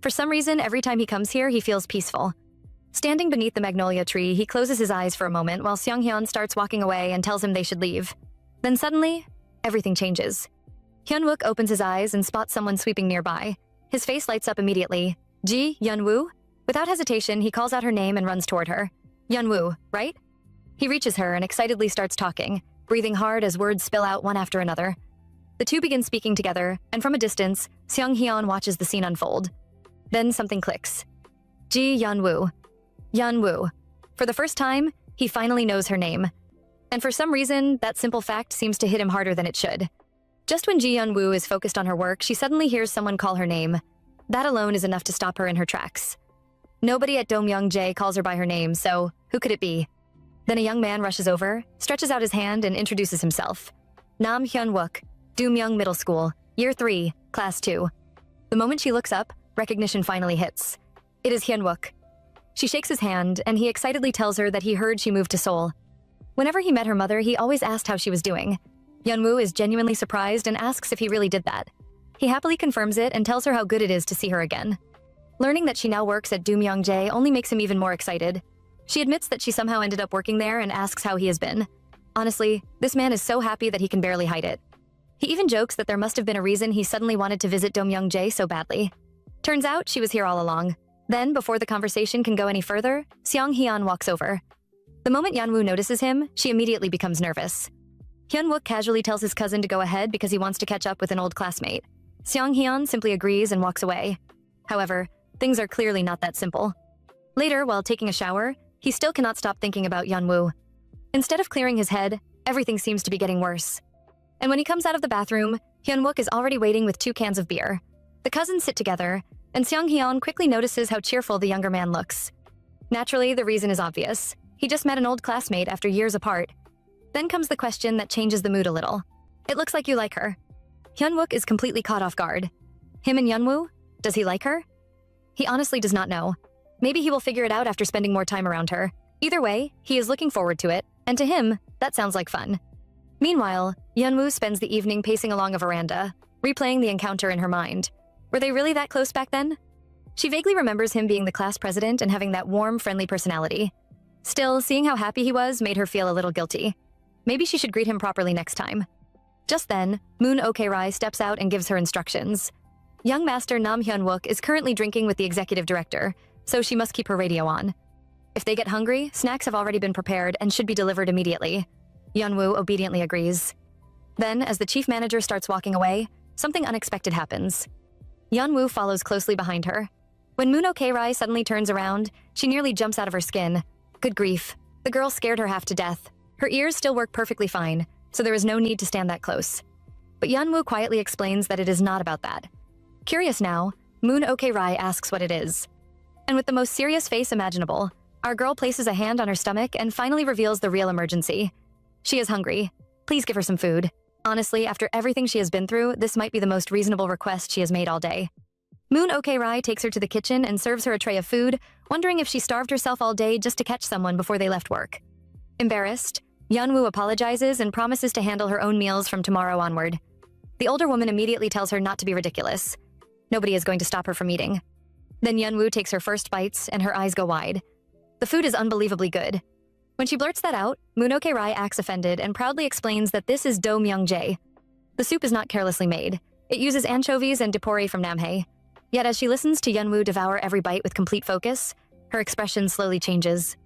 [SPEAKER 1] For some reason, every time he comes here, he feels peaceful. Standing beneath the magnolia tree, he closes his eyes for a moment while Seong-hyun starts walking away and tells him they should leave. Then suddenly, everything changes. Hyun-wook opens his eyes and spots someone sweeping nearby. His face lights up immediately. Ji Yeonwoo? Without hesitation, he calls out her name and runs toward her. Yeonwoo, right? He reaches her and excitedly starts talking, breathing hard as words spill out one after another. The two begin speaking together, and from a distance, Seong-hyun watches the scene unfold. Then something clicks. Ji Yeonwoo. Yeonwoo. For the first time, he finally knows her name. And for some reason, that simple fact seems to hit him harder than it should. Just when Ji Yeonwoo is focused on her work, she suddenly hears someone call her name. That alone is enough to stop her in her tracks. Nobody at Doomyong-jae calls her by her name, so who could it be? Then a young man rushes over, stretches out his hand, and introduces himself. Nam Hyun-wook, Doomyong Middle School, Year 3, Class 2. The moment she looks up, recognition finally hits. It is Hyun-wook. She shakes his hand, and he excitedly tells her that he heard she moved to Seoul. Whenever he met her mother, he always asked how she was doing. Yeonwoo is genuinely surprised and asks if he really did that. He happily confirms it and tells her how good it is to see her again. Learning that she now works at Doomyong-jae only makes him even more excited. She admits that she somehow ended up working there and asks how he has been. Honestly, this man is so happy that he can barely hide it. He even jokes that there must have been a reason he suddenly wanted to visit Doomyong-jae so badly. Turns out she was here all along. Then, before the conversation can go any further, Seong-hyun walks over. The moment Yeonwoo notices him, she immediately becomes nervous. Hyun-wook casually tells his cousin to go ahead because he wants to catch up with an old classmate. Seong-hyun simply agrees and walks away. However, things are clearly not that simple. Later, while taking a shower, he still cannot stop thinking about Yeonwoo. Instead of clearing his head, everything seems to be getting worse. And when he comes out of the bathroom, Hyun-wook is already waiting with 2 cans of beer. The cousins sit together, and Seong-hyun quickly notices how cheerful the younger man looks. Naturally, the reason is obvious. He just met an old classmate after years apart. Then comes the question that changes the mood a little. It looks like you like her. Hyun-wook is completely caught off guard. Him and Yeonwoo? Does he like her? He honestly does not know. Maybe he will figure it out after spending more time around her. Either way, he is looking forward to it, and to him, that sounds like fun. Meanwhile, Yeonwoo spends the evening pacing along a veranda, replaying the encounter in her mind. Were they really that close back then? She vaguely remembers him being the class president and having that warm, friendly personality. Still, seeing how happy he was made her feel a little guilty. Maybe she should greet him properly next time. Just then, Moon Ok-rai steps out and gives her instructions. Young Master Nam Hyun-wook is currently drinking with the executive director, so she must keep her radio on. If they get hungry, snacks have already been prepared and should be delivered immediately. Yeonwoo obediently agrees. Then, as the chief manager starts walking away, something unexpected happens. Yeonwoo follows closely behind her. When Moon Ok-rai suddenly turns around, she nearly jumps out of her skin. Good grief. The girl scared her half to death. Her ears still work perfectly fine, so there is no need to stand that close. But Yeonwoo quietly explains that it is not about that. Curious now, Moon Ok-rai asks what it is. And with the most serious face imaginable, Our girl places a hand on her stomach and finally reveals the real emergency. She is hungry. Please give her some food. Honestly, after everything she has been through, this might be the most reasonable request she has made all day. Moon Ok-rai takes her to the kitchen and serves her a tray of food, wondering if she starved herself all day just to catch someone before they left work. Embarrassed, Yeonwoo apologizes and promises to handle her own meals from tomorrow onward. The older woman immediately tells her not to be ridiculous. Nobody is going to stop her from eating. Then Yeonwoo takes her first bites and her eyes go wide. The food is unbelievably good. When she blurts that out, Moon Ok-rai acts offended and proudly explains that this is Do Myung-jae. The soup is not carelessly made. It uses anchovies and dipori from Namhae. Yet as she listens to Yeonwoo devour every bite with complete focus, her expression slowly changes.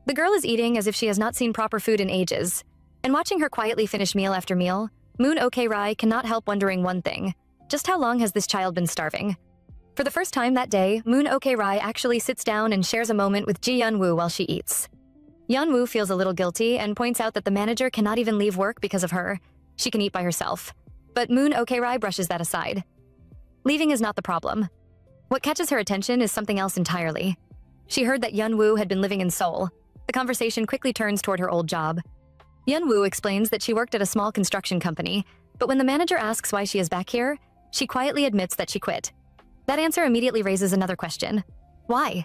[SPEAKER 1] The girl is eating as if she has not seen proper food in ages. And watching her quietly finish meal after meal, Moon Ok-rai cannot help wondering one thing. Just how long has this child been starving? For the first time that day, Moon Ok-rai actually sits down and shares a moment with Ji Yeonwoo while she eats. Yeonwoo feels a little guilty and points out that the manager cannot even leave work because of her. She can eat by herself. But Moon Ok-rai brushes that aside. Leaving is not the problem. What catches her attention is something else entirely. She heard that Yeonwoo had been living in Seoul. The conversation quickly turns toward her old job. Yeonwoo explains that she worked at a small construction company, but when the manager asks why she is back here, she quietly admits that she quit. That answer immediately raises another question. Why?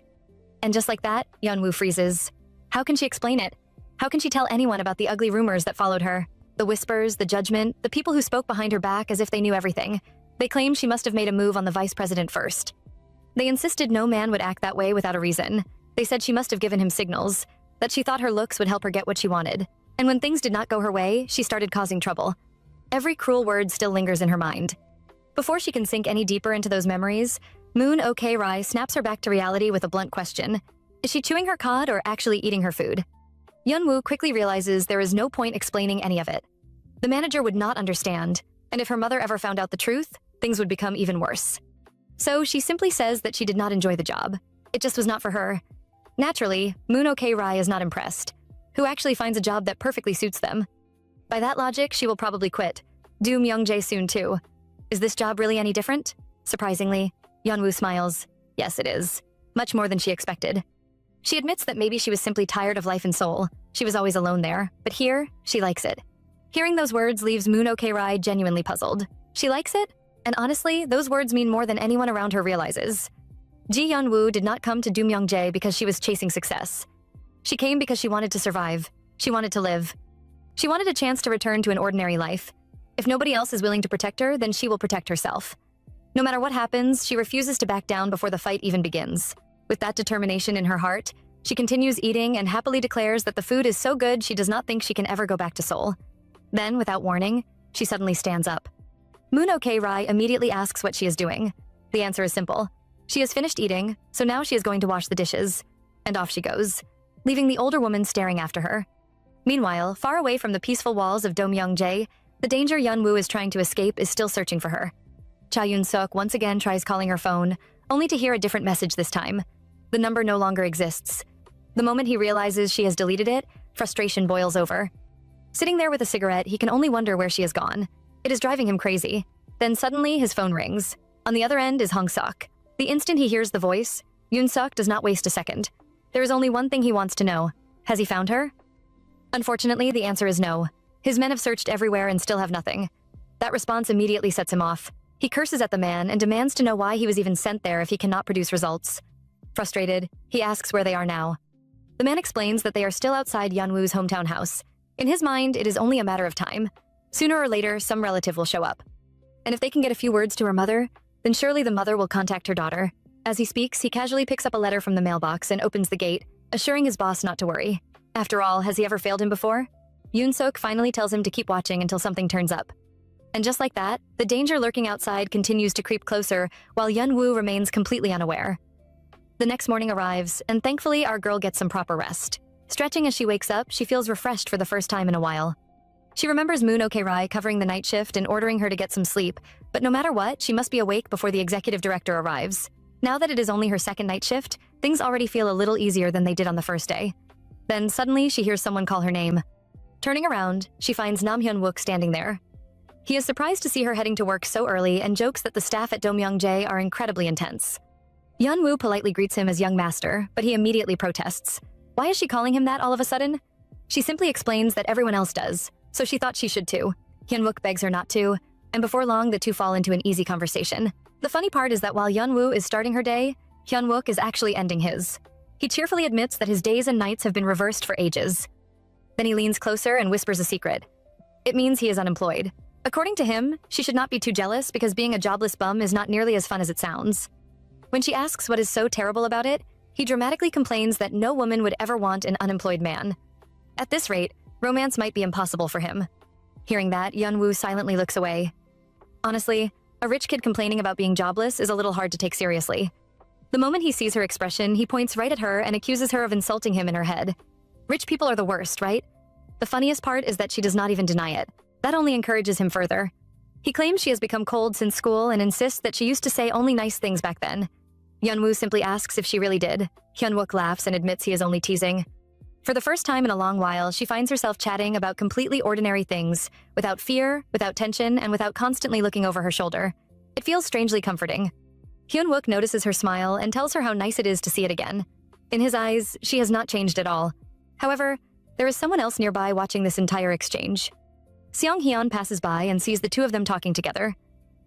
[SPEAKER 1] And just like that, Yeonwoo freezes. How can she explain it? How can she tell anyone about the ugly rumors that followed her? The whispers, the judgment, the people who spoke behind her back as if they knew everything. They claimed she must have made a move on the vice president first. They insisted no man would act that way without a reason. They said she must have given him signals, that she thought her looks would help her get what she wanted. And when things did not go her way, she started causing trouble. Every cruel word still lingers in her mind. Before she can sink any deeper into those memories, Moon Ok-rai snaps her back to reality with a blunt question. Is she chewing her cod or actually eating her food? Yeonwoo quickly realizes there is no point explaining any of it. The manager would not understand, and if her mother ever found out the truth, things would become even worse. So she simply says that she did not enjoy the job. It just was not for her. Naturally, Moon Ok-rai is not impressed. Who actually finds a job that perfectly suits them? By that logic, she will probably quit. Do Myung-jae soon too. Is this job really any different? Surprisingly, Yeonwoo smiles. Yes, it is. Much more than she expected. She admits that maybe she was simply tired of life in Seoul. She was always alone there, but here, she likes it. Hearing those words leaves Moon Ok-rai genuinely puzzled. She likes it? And honestly, those words mean more than anyone around her realizes. Ji Yeonwoo did not come to Do Myung-jae because she was chasing success. She came because she wanted to survive. She wanted to live. She wanted a chance to return to an ordinary life. If nobody else is willing to protect her, then she will protect herself. No matter what happens, she refuses to back down before the fight even begins. With that determination in her heart, she continues eating and happily declares that the food is so good she does not think she can ever go back to Seoul. Then, without warning, she suddenly stands up. Moon Ok-rai immediately asks what she is doing. The answer is simple. She has finished eating, so now she is going to wash the dishes. And off she goes, leaving the older woman staring after her. Meanwhile, far away from the peaceful walls of Do Myung-jae, the danger Yeonwoo is trying to escape is still searching for her. Cha Yoon-suk once again tries calling her phone, only to hear a different message this time. The number no longer exists. The moment he realizes she has deleted it, frustration boils over. Sitting there with a cigarette, he can only wonder where she has gone. It is driving him crazy. Then suddenly, his phone rings. On the other end is Hong-suk. The instant he hears the voice, Yoon-suk does not waste a second. There is only one thing he wants to know. Has he found her? Unfortunately, the answer is no. His men have searched everywhere and still have nothing. That response immediately sets him off. He curses at the man and demands to know why he was even sent there if he cannot produce results. Frustrated, he asks where they are now. The man explains that they are still outside Yeonwoo's hometown house. In his mind, it is only a matter of time. Sooner or later, some relative will show up. And if they can get a few words to her mother, then surely the mother will contact her daughter. As he speaks, he casually picks up a letter from the mailbox and opens the gate, assuring his boss not to worry. After all, has he ever failed him before? Yoon-suk finally tells him to keep watching until something turns up. And just like that, the danger lurking outside continues to creep closer, while Yeonwoo remains completely unaware. The next morning arrives, and thankfully our girl gets some proper rest. Stretching as she wakes up, she feels refreshed for the first time in a while. She remembers Moon Ok-rai covering the night shift and ordering her to get some sleep, but no matter what, she must be awake before the executive director arrives. Now that it is only her second night shift, things already feel a little easier than they did on the first day. Then suddenly, she hears someone call her name. Turning around, she finds Nam Hyun-wook standing there. He is surprised to see her heading to work so early and jokes that the staff at Do Myung-jae are incredibly intense. Yeonwoo politely greets him as young master, but he immediately protests. Why is she calling him that all of a sudden? She simply explains that everyone else does, so she thought she should too. Hyun-wook begs her not to, and before long the two fall into an easy conversation. The funny part is that while Yeon-woo is starting her day, Hyun-wook is actually ending his. He cheerfully admits that his days and nights have been reversed for ages. Then he leans closer and whispers a secret. It means he is unemployed. According to him, she should not be too jealous because being a jobless bum is not nearly as fun as it sounds. When she asks what is so terrible about it, he dramatically complains that no woman would ever want an unemployed man. At this rate, romance might be impossible for him. Hearing that, Yeon-woo silently looks away. Honestly, a rich kid complaining about being jobless is a little hard to take seriously. The moment he sees her expression, he points right at her and accuses her of insulting him in her head. Rich people are the worst, right? The funniest part is that she does not even deny it. That only encourages him further. He claims she has become cold since school and insists that she used to say only nice things back then. Yeon-woo simply asks if she really did. Hyun-wook laughs and admits he is only teasing. For the first time in a long while, she finds herself chatting about completely ordinary things, without fear, without tension, and without constantly looking over her shoulder. It feels strangely comforting. Hyun-wook notices her smile and tells her how nice it is to see it again. In his eyes, she has not changed at all. However, there is someone else nearby watching this entire exchange. Seong-hyun passes by and sees the two of them talking together.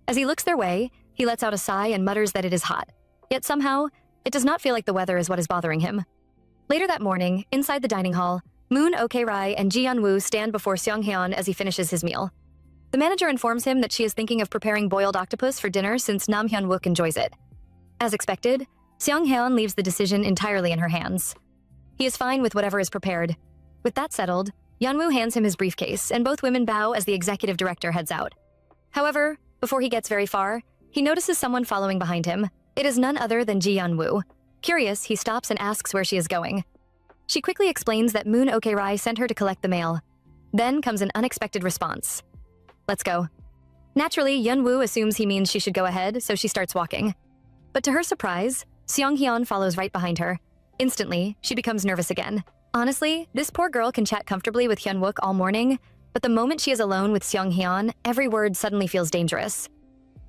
[SPEAKER 1] As he looks their way, he lets out a sigh and mutters that it is hot. Yet somehow, it does not feel like the weather is what is bothering him. Later that morning, inside the dining hall, Moon Ok-rai and Ji Yeon-woo stand before Seong-hyun as he finishes his meal. The manager informs him that she is thinking of preparing boiled octopus for dinner since Nam Hyun-wook enjoys it. As expected, Seong-hyun leaves the decision entirely in her hands. He is fine with whatever is prepared. With that settled, Yeon-woo hands him his briefcase, and both women bow as the executive director heads out. However, before he gets very far, he notices someone following behind him. It is none other than Ji Yeon-woo. Curious, he stops and asks where she is going. She quickly explains that Moon Ok-rai sent her to collect the mail. Then comes an unexpected response. Let's go. Naturally, Yeon-woo assumes he means she should go ahead, so she starts walking. But to her surprise, Seong-hyun follows right behind her. Instantly, she becomes nervous again. Honestly, this poor girl can chat comfortably with Hyun-wook all morning, but the moment she is alone with Seong-hyun, every word suddenly feels dangerous.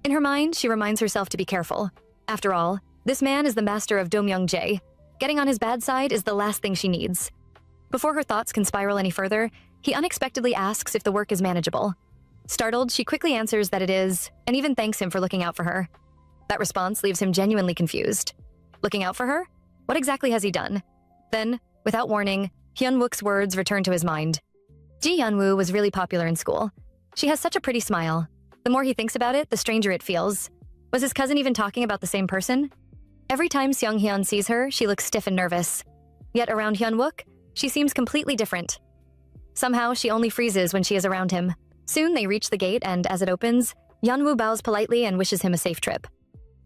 [SPEAKER 1] In her mind, she reminds herself to be careful. After all, this man is the master of Do-myung-jae. Getting on his bad side is the last thing she needs. Before her thoughts can spiral any further, he unexpectedly asks if the work is manageable. Startled, she quickly answers that it is, and even thanks him for looking out for her. That response leaves him genuinely confused. Looking out for her? What exactly has he done? Then, without warning, Hyun-wook's words return to his mind. Ji Yeon-woo was really popular in school. She has such a pretty smile. The more he thinks about it, the stranger it feels. Was his cousin even talking about the same person? Every time Seong-hyun sees her, she looks stiff and nervous. Yet around Hyun-wook, she seems completely different. Somehow, she only freezes when she is around him. Soon they reach the gate and, as it opens, Yeon-woo bows politely and wishes him a safe trip.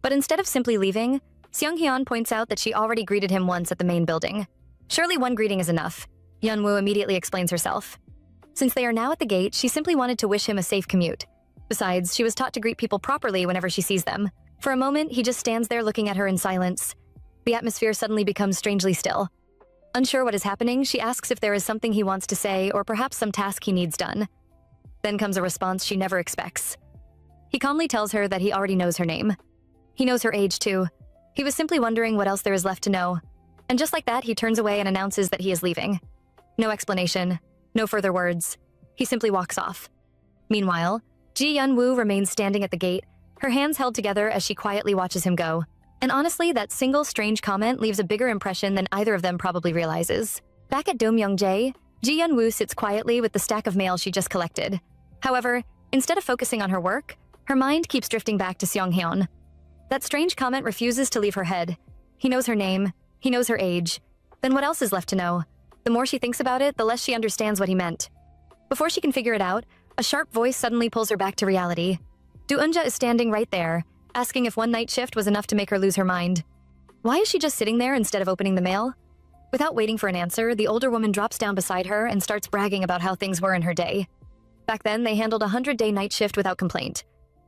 [SPEAKER 1] But instead of simply leaving, Seong-hyun points out that she already greeted him once at the main building. Surely one greeting is enough. Yeon-woo immediately explains herself. Since they are now at the gate, she simply wanted to wish him a safe commute. Besides, she was taught to greet people properly whenever she sees them. For a moment, he just stands there looking at her in silence. The atmosphere suddenly becomes strangely still. Unsure what is happening, she asks if there is something he wants to say or perhaps some task he needs done. Then comes a response she never expects. He calmly tells her that he already knows her name. He knows her age too. He was simply wondering what else there is left to know. And just like that, he turns away and announces that he is leaving. No explanation, no further words. He simply walks off. Meanwhile, Ji Yeon-woo remains standing at the gate, her hands held together as she quietly watches him go. And honestly, that single strange comment leaves a bigger impression than either of them probably realizes. Back at Do-myung-jae, Ji Yeon-woo sits quietly with the stack of mail she just collected. However, instead of focusing on her work, her mind keeps drifting back to Seong-hyun. That strange comment refuses to leave her head. He knows her name, he knows her age. Then what else is left to know? The more she thinks about it, the less she understands what he meant. Before she can figure it out, a sharp voice suddenly pulls her back to reality. Do-eunja is standing right there, asking if one night shift was enough to make her lose her mind. Why is she just sitting there instead of opening the mail? Without waiting for an answer, the older woman drops down beside her and starts bragging about how things were in her day. Back then, they handled a 100-day night shift without complaint.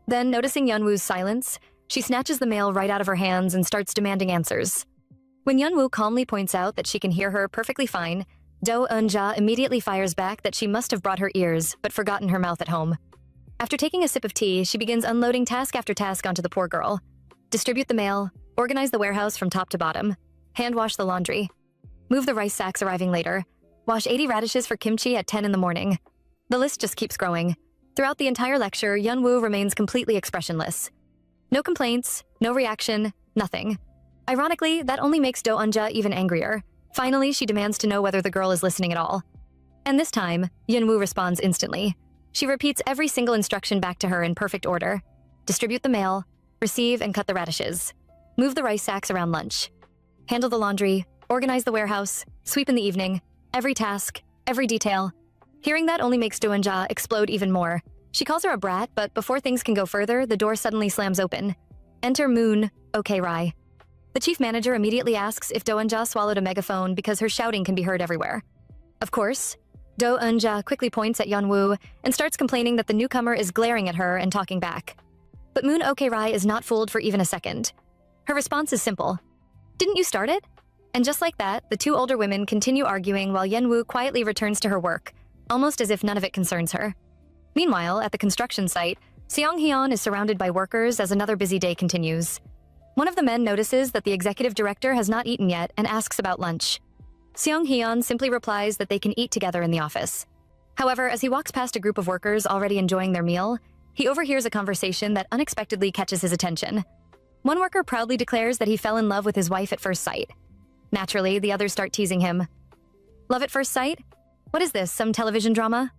[SPEAKER 1] Then, noticing Yeon-woo's silence, she snatches the mail right out of her hands and starts demanding answers. When Yeon-woo calmly points out that she can hear her perfectly fine, Do-eunja immediately fires back that she must have brought her ears but forgotten her mouth at home. After taking a sip of tea, she begins unloading task after task onto the poor girl. Distribute the mail, organize the warehouse from top to bottom, hand wash the laundry. Move the rice sacks arriving later. Wash 80 radishes for kimchi at 10 in the morning. The list just keeps growing. Throughout the entire lecture, Yeonwoo remains completely expressionless. No complaints, no reaction, nothing. Ironically, that only makes Do Eunja even angrier. Finally, she demands to know whether the girl is listening at all. And this time, Yeonwoo responds instantly. She repeats every single instruction back to her in perfect order. Distribute the mail, receive and cut the radishes. Move the rice sacks around lunch. Handle the laundry, organize the warehouse, sweep in the evening. Every task, every detail. Hearing that only makes Do Eunja explode even more. She calls her a brat, but before things can go further, the door suddenly slams open. Enter Moon, Rai. The chief manager immediately asks if Do Eunja swallowed a megaphone because her shouting can be heard everywhere. Of course, Do Eunja quickly points at Yeonwoo and starts complaining that the newcomer is glaring at her and talking back. But Moon Rai is not fooled for even a second. Her response is simple. Didn't you start it? And just like that, the two older women continue arguing while Yeonwoo quietly returns to her work, almost as if none of it concerns her. Meanwhile, at the construction site, Seong-hyun is surrounded by workers as another busy day continues. One of the men notices that the executive director has not eaten yet and asks about lunch. Seong-hyun simply replies that they can eat together in the office. However, as he walks past a group of workers already enjoying their meal, he overhears a conversation that unexpectedly catches his attention. One worker proudly declares that he fell in love with his wife at first sight. Naturally, the others start teasing him. Love at first sight? What is this, some television drama?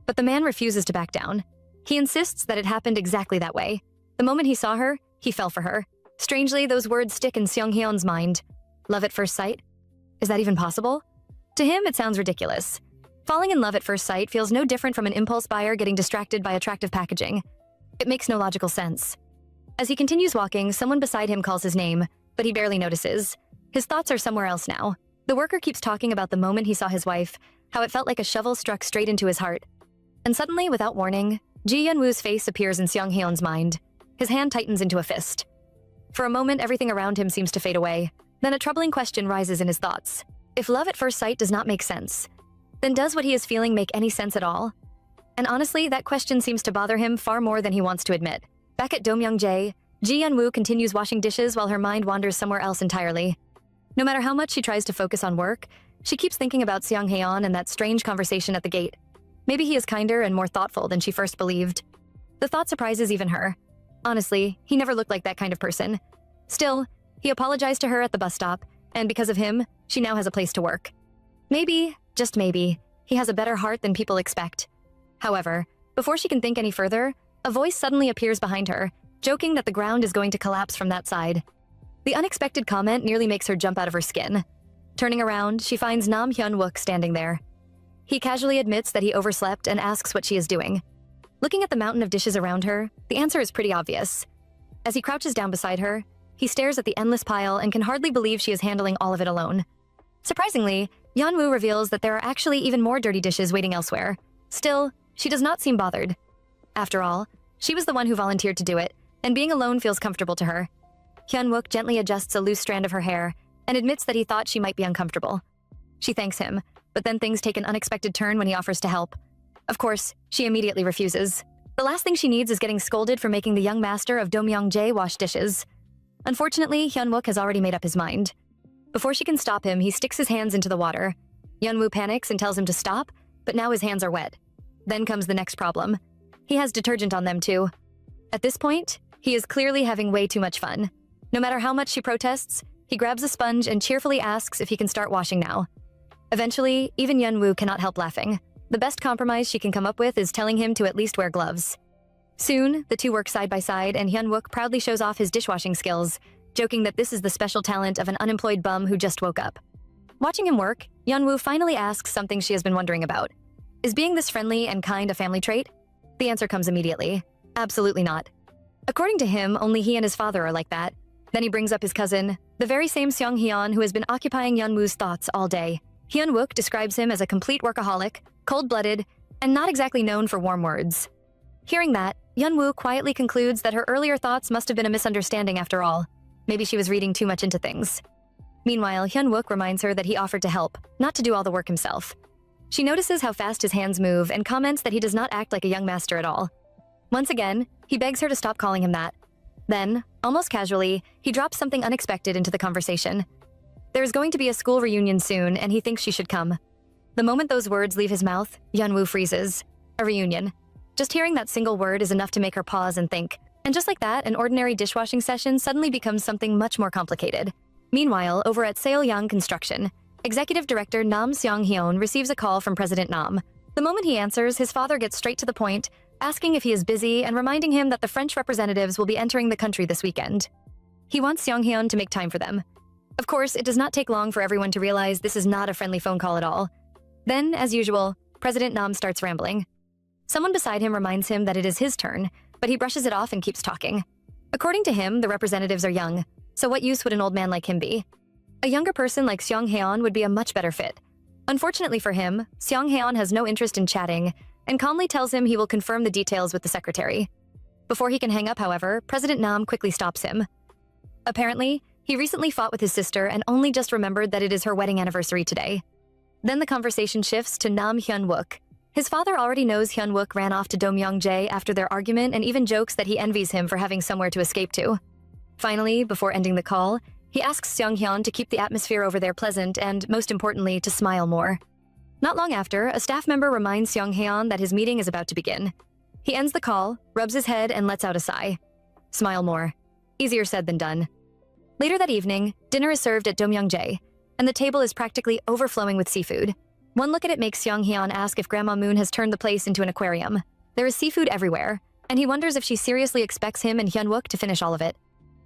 [SPEAKER 1] But the man refuses to back down. He insists that it happened exactly that way. The moment he saw her, he fell for her. Strangely, those words stick in Seong-hyun's mind. Love at first sight? Is that even possible? To him, it sounds ridiculous. Falling in love at first sight feels no different from an impulse buyer getting distracted by attractive packaging. It makes no logical sense. As he continues walking, someone beside him calls his name, but he barely notices. His thoughts are somewhere else now. The worker keeps talking about the moment he saw his wife, how it felt like a shovel struck straight into his heart. And suddenly, without warning, Ji Yeonwoo's face appears in Seong-hyun's mind. His hand tightens into a fist. For a moment, everything around him seems to fade away. Then a troubling question rises in his thoughts. If love at first sight does not make sense, then does what he is feeling make any sense at all? And honestly, that question seems to bother him far more than he wants to admit. Back at Domyeongjae, Ji Yeonwoo continues washing dishes while her mind wanders somewhere else entirely. No matter how much she tries to focus on work, she keeps thinking about Seong-hyun and that strange conversation at the gate. Maybe he is kinder and more thoughtful than she first believed. The thought surprises even her. Honestly, he never looked like that kind of person. Still, he apologized to her at the bus stop, and because of him, she now has a place to work. Maybe, just maybe, he has a better heart than people expect. However, before she can think any further, a voice suddenly appears behind her, joking that the ground is going to collapse from that side. The unexpected comment nearly makes her jump out of her skin. Turning around, she finds Nam Hyun-wook standing there. He casually admits that he overslept and asks what she is doing. Looking at the mountain of dishes around her, the answer is pretty obvious. As he crouches down beside her, he stares at the endless pile and can hardly believe she is handling all of it alone. Surprisingly, Yeonwoo reveals that there are actually even more dirty dishes waiting elsewhere. Still, she does not seem bothered. After all, she was the one who volunteered to do it, and being alone feels comfortable to her. Hyun-wook gently adjusts a loose strand of her hair and admits that he thought she might be uncomfortable. She thanks him, but then things take an unexpected turn when he offers to help. Of course, she immediately refuses. The last thing she needs is getting scolded for making the young master of Domyeongjae wash dishes. Unfortunately, Hyun-wook has already made up his mind. Before she can stop him, he sticks his hands into the water. Yeonwoo panics and tells him to stop, but now his hands are wet. Then comes the next problem. He has detergent on them too. At this point, he is clearly having way too much fun. No matter how much she protests, he grabs a sponge and cheerfully asks if he can start washing now. Eventually, even Yeonwoo cannot help laughing. The best compromise she can come up with is telling him to at least wear gloves. Soon, the two work side by side and Hyun-wook proudly shows off his dishwashing skills, joking that this is the special talent of an unemployed bum who just woke up. Watching him work, Yeonwoo finally asks something she has been wondering about. Is being this friendly and kind a family trait? The answer comes immediately. Absolutely not. According to him, only he and his father are like that. Then he brings up his cousin, the very same Seong-hyun who has been occupying Yeonwoo's thoughts all day. Hyun-wook describes him as a complete workaholic, cold-blooded, and not exactly known for warm words. Hearing that, Yeonwoo quietly concludes that her earlier thoughts must have been a misunderstanding after all. Maybe she was reading too much into things. Meanwhile, Hyun-wook reminds her that he offered to help, not to do all the work himself. She notices how fast his hands move and comments that he does not act like a young master at all. Once again, he begs her to stop calling him that. Then, almost casually, he drops something unexpected into the conversation. There's going to be a school reunion soon, and he thinks she should come. The moment those words leave his mouth, Hyunwoo freezes. A reunion. Just hearing that single word is enough to make her pause and think. And just like that, an ordinary dishwashing session suddenly becomes something much more complicated. Meanwhile, over at Seoyang Construction, Executive Director Nam Seong-hyun receives a call from President Nam. The moment he answers, his father gets straight to the point, asking if he is busy and reminding him that the French representatives will be entering the country this weekend. He wants Seong-hyun to make time for them. Of course, it does not take long for everyone to realize this is not a friendly phone call at all. Then, as usual, President Nam starts rambling. Someone beside him reminds him that it is his turn, but he brushes it off and keeps talking. According to him, the representatives are young, so what use would an old man like him be? A younger person like Seong-hyun would be a much better fit. Unfortunately for him, Seong-hyun has no interest in chatting and calmly tells him he will confirm the details with the secretary. Before he can hang up, however, President Nam quickly stops him. Apparently, he recently fought with his sister and only just remembered that it is her wedding anniversary today. Then the conversation shifts to Nam Hyun-wook. His father already knows Hyun-wook ran off to Domyongjae after their argument and even jokes that he envies him for having somewhere to escape to. Finally, before ending the call, he asks Seong-hyun to keep the atmosphere over there pleasant and, most importantly, to smile more. Not long after, a staff member reminds Seong-hyun that his meeting is about to begin. He ends the call, rubs his head, and lets out a sigh. Smile more. Easier said than done. Later that evening, dinner is served at Domyongjae, and the table is practically overflowing with seafood. One look at it makes Seong-hyun ask if Grandma Moon has turned the place into an aquarium. There is seafood everywhere, and he wonders if she seriously expects him and Hyun-wook to finish all of it.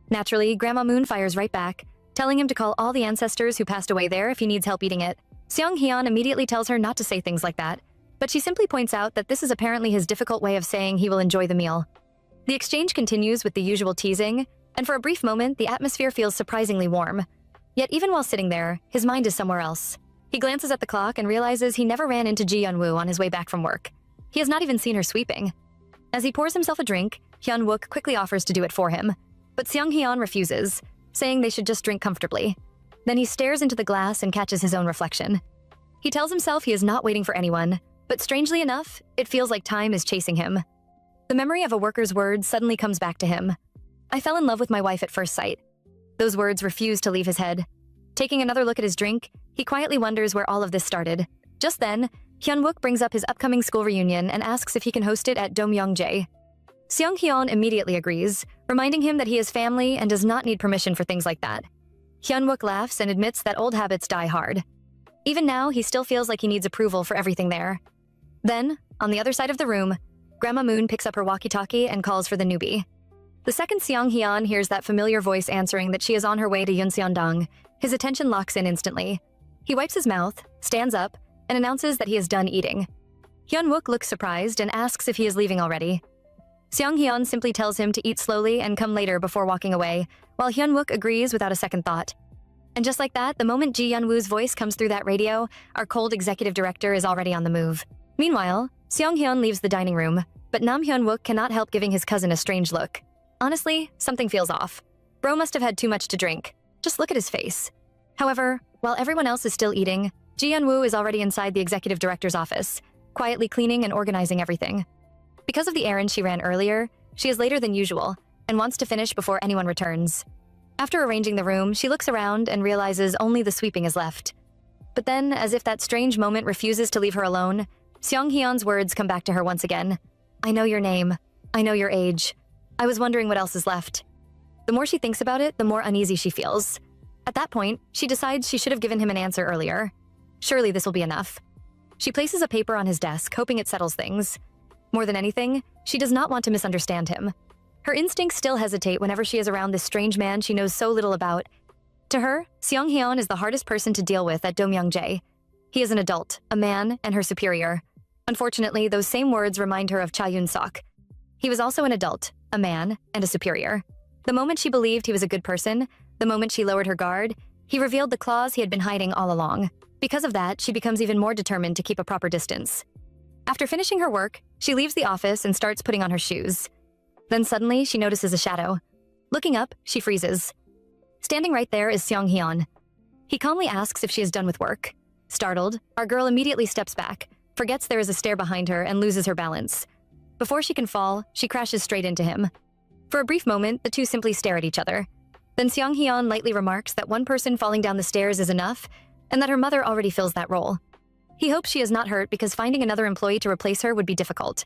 [SPEAKER 1] Naturally, Grandma Moon fires right back, telling him to call all the ancestors who passed away there if he needs help eating it. Seong-hyun immediately tells her not to say things like that, but she simply points out that this is apparently his difficult way of saying he will enjoy the meal. The exchange continues with the usual teasing, and for a brief moment, the atmosphere feels surprisingly warm. Yet even while sitting there, his mind is somewhere else. He glances at the clock and realizes he never ran into Ji Hyun-woo on his way back from work. He has not even seen her sweeping. As he pours himself a drink, Hyun-wook quickly offers to do it for him. But Seong-hyun refuses, saying they should just drink comfortably. Then he stares into the glass and catches his own reflection. He tells himself he is not waiting for anyone, but strangely enough, it feels like time is chasing him. The memory of a worker's words suddenly comes back to him. I fell in love with my wife at first sight. Those words refuse to leave his head. Taking another look at his drink, he quietly wonders where all of this started. Just then, Hyun-wook brings up his upcoming school reunion and asks if he can host it at Domyongjae. Seong-hyun immediately agrees, reminding him that he has family and does not need permission for things like that. Hyun-wook laughs and admits that old habits die hard. Even now, he still feels like he needs approval for everything there. Then, on the other side of the room, Grandma Moon picks up her walkie-talkie and calls for the newbie. The second Seong-hyun hears that familiar voice answering that she is on her way to Yunseondong, his attention locks in instantly. He wipes his mouth, stands up, and announces that he is done eating. Hyun-wook looks surprised and asks if he is leaving already. Seong-hyun simply tells him to eat slowly and come later before walking away, while Hyun-wook agrees without a second thought. And just like that, the moment Ji Hyun-woo's voice comes through that radio, our cold executive director is already on the move. Meanwhile, Seong-hyun leaves the dining room, but Nam Hyun-wook cannot help giving his cousin a strange look. Honestly, something feels off. Bro must have had too much to drink. Just look at his face. However, while everyone else is still eating, Ji Hyun-woo is already inside the executive director's office, quietly cleaning and organizing everything. Because of the errand she ran earlier, she is later than usual and wants to finish before anyone returns. After arranging the room, she looks around and realizes only the sweeping is left. But then, as if that strange moment refuses to leave her alone, Seong-hyun's words come back to her once again. I know your name. I know your age. I was wondering what else is left. The more she thinks about it, the more uneasy she feels. At that point, she decides she should have given him an answer earlier. Surely this will be enough. She places a paper on his desk, hoping it settles things. More than anything, she does not want to misunderstand him. Her instincts still hesitate whenever she is around this strange man she knows so little about. To her, Seong-hyun is the hardest person to deal with at Domyongjae. He is an adult, a man, and her superior. Unfortunately, those same words remind her of Cha Yun-sok. He was also an adult, a man, and a superior. The moment she believed he was a good person, the moment she lowered her guard, he revealed the claws he had been hiding all along. Because of that, she becomes even more determined to keep a proper distance. After finishing her work, she leaves the office and starts putting on her shoes. Then suddenly, she notices a shadow. Looking up, she freezes. Standing right there is Seong-hyun. He calmly asks if she is done with work. Startled, our girl immediately steps back, forgets there is a stair behind her, and loses her balance. Before she can fall, she crashes straight into him. For a brief moment, the two simply stare at each other. Then Seong-hyun lightly remarks that one person falling down the stairs is enough, and that her mother already fills that role. He hopes she is not hurt because finding another employee to replace her would be difficult.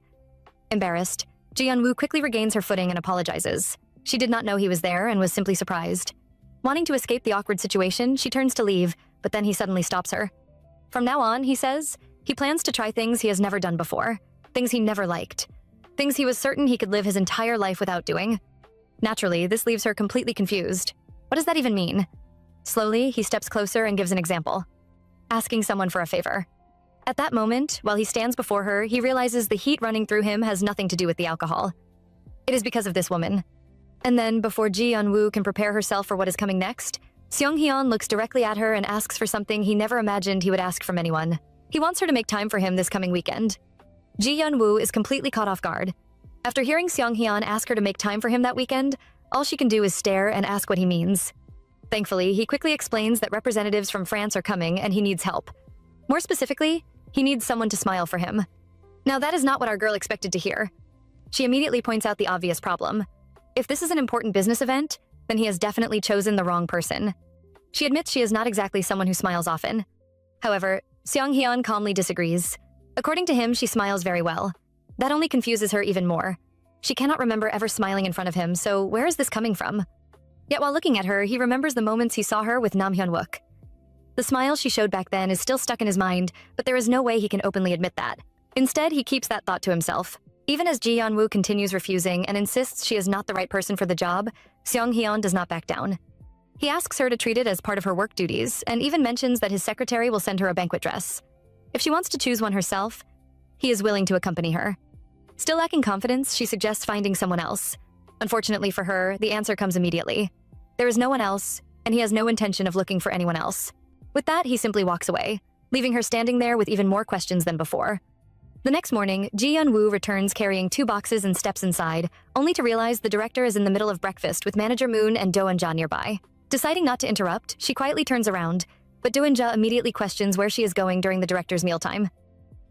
[SPEAKER 1] Embarrassed, Ji-yeon-woo quickly regains her footing and apologizes. She did not know he was there and was simply surprised. Wanting to escape the awkward situation, she turns to leave, but then he suddenly stops her. From now on, he says, he plans to try things he has never done before, things he never liked, things he was certain he could live his entire life without doing. Naturally, this leaves her completely confused. What does that even mean? Slowly, he steps closer and gives an example. Asking someone for a favor. At that moment, while he stands before her, he realizes the heat running through him has nothing to do with the alcohol. It is because of this woman. And then, before Ji-yeon-woo can prepare herself for what is coming next, Seong-hyun looks directly at her and asks for something he never imagined he would ask from anyone. He wants her to make time for him this coming weekend. Ji-yeon-woo is completely caught off guard. After hearing Seong-hyun ask her to make time for him that weekend, all she can do is stare and ask what he means. Thankfully, he quickly explains that representatives from France are coming and he needs help. More specifically, he needs someone to smile for him. Now, that is not what our girl expected to hear. She immediately points out the obvious problem. If this is an important business event, then he has definitely chosen the wrong person. She admits she is not exactly someone who smiles often. However, Seong-hyun calmly disagrees. According to him, she smiles very well. That only confuses her even more. She cannot remember ever smiling in front of him, so where is this coming from? Yet while looking at her, he remembers the moments he saw her with Nam Hyun-wook. The smile she showed back then is still stuck in his mind, but there is no way he can openly admit that. Instead, he keeps that thought to himself. Even as Ji-yeon-woo continues refusing and insists she is not the right person for the job, Seong-hyun does not back down. He asks her to treat it as part of her work duties and even mentions that his secretary will send her a banquet dress. If she wants to choose one herself, he is willing to accompany her. Still lacking confidence, she suggests finding someone else. Unfortunately for her, the answer comes immediately. There is no one else, and he has no intention of looking for anyone else. With that, he simply walks away, leaving her standing there with even more questions than before. The next morning, Ji-yeon-woo returns carrying 2 boxes and steps inside, only to realize the director is in the middle of breakfast with Manager Moon and Do Eun-ja nearby. Deciding not to interrupt, she quietly turns around, but Do Eun-ja immediately questions where she is going during the director's mealtime.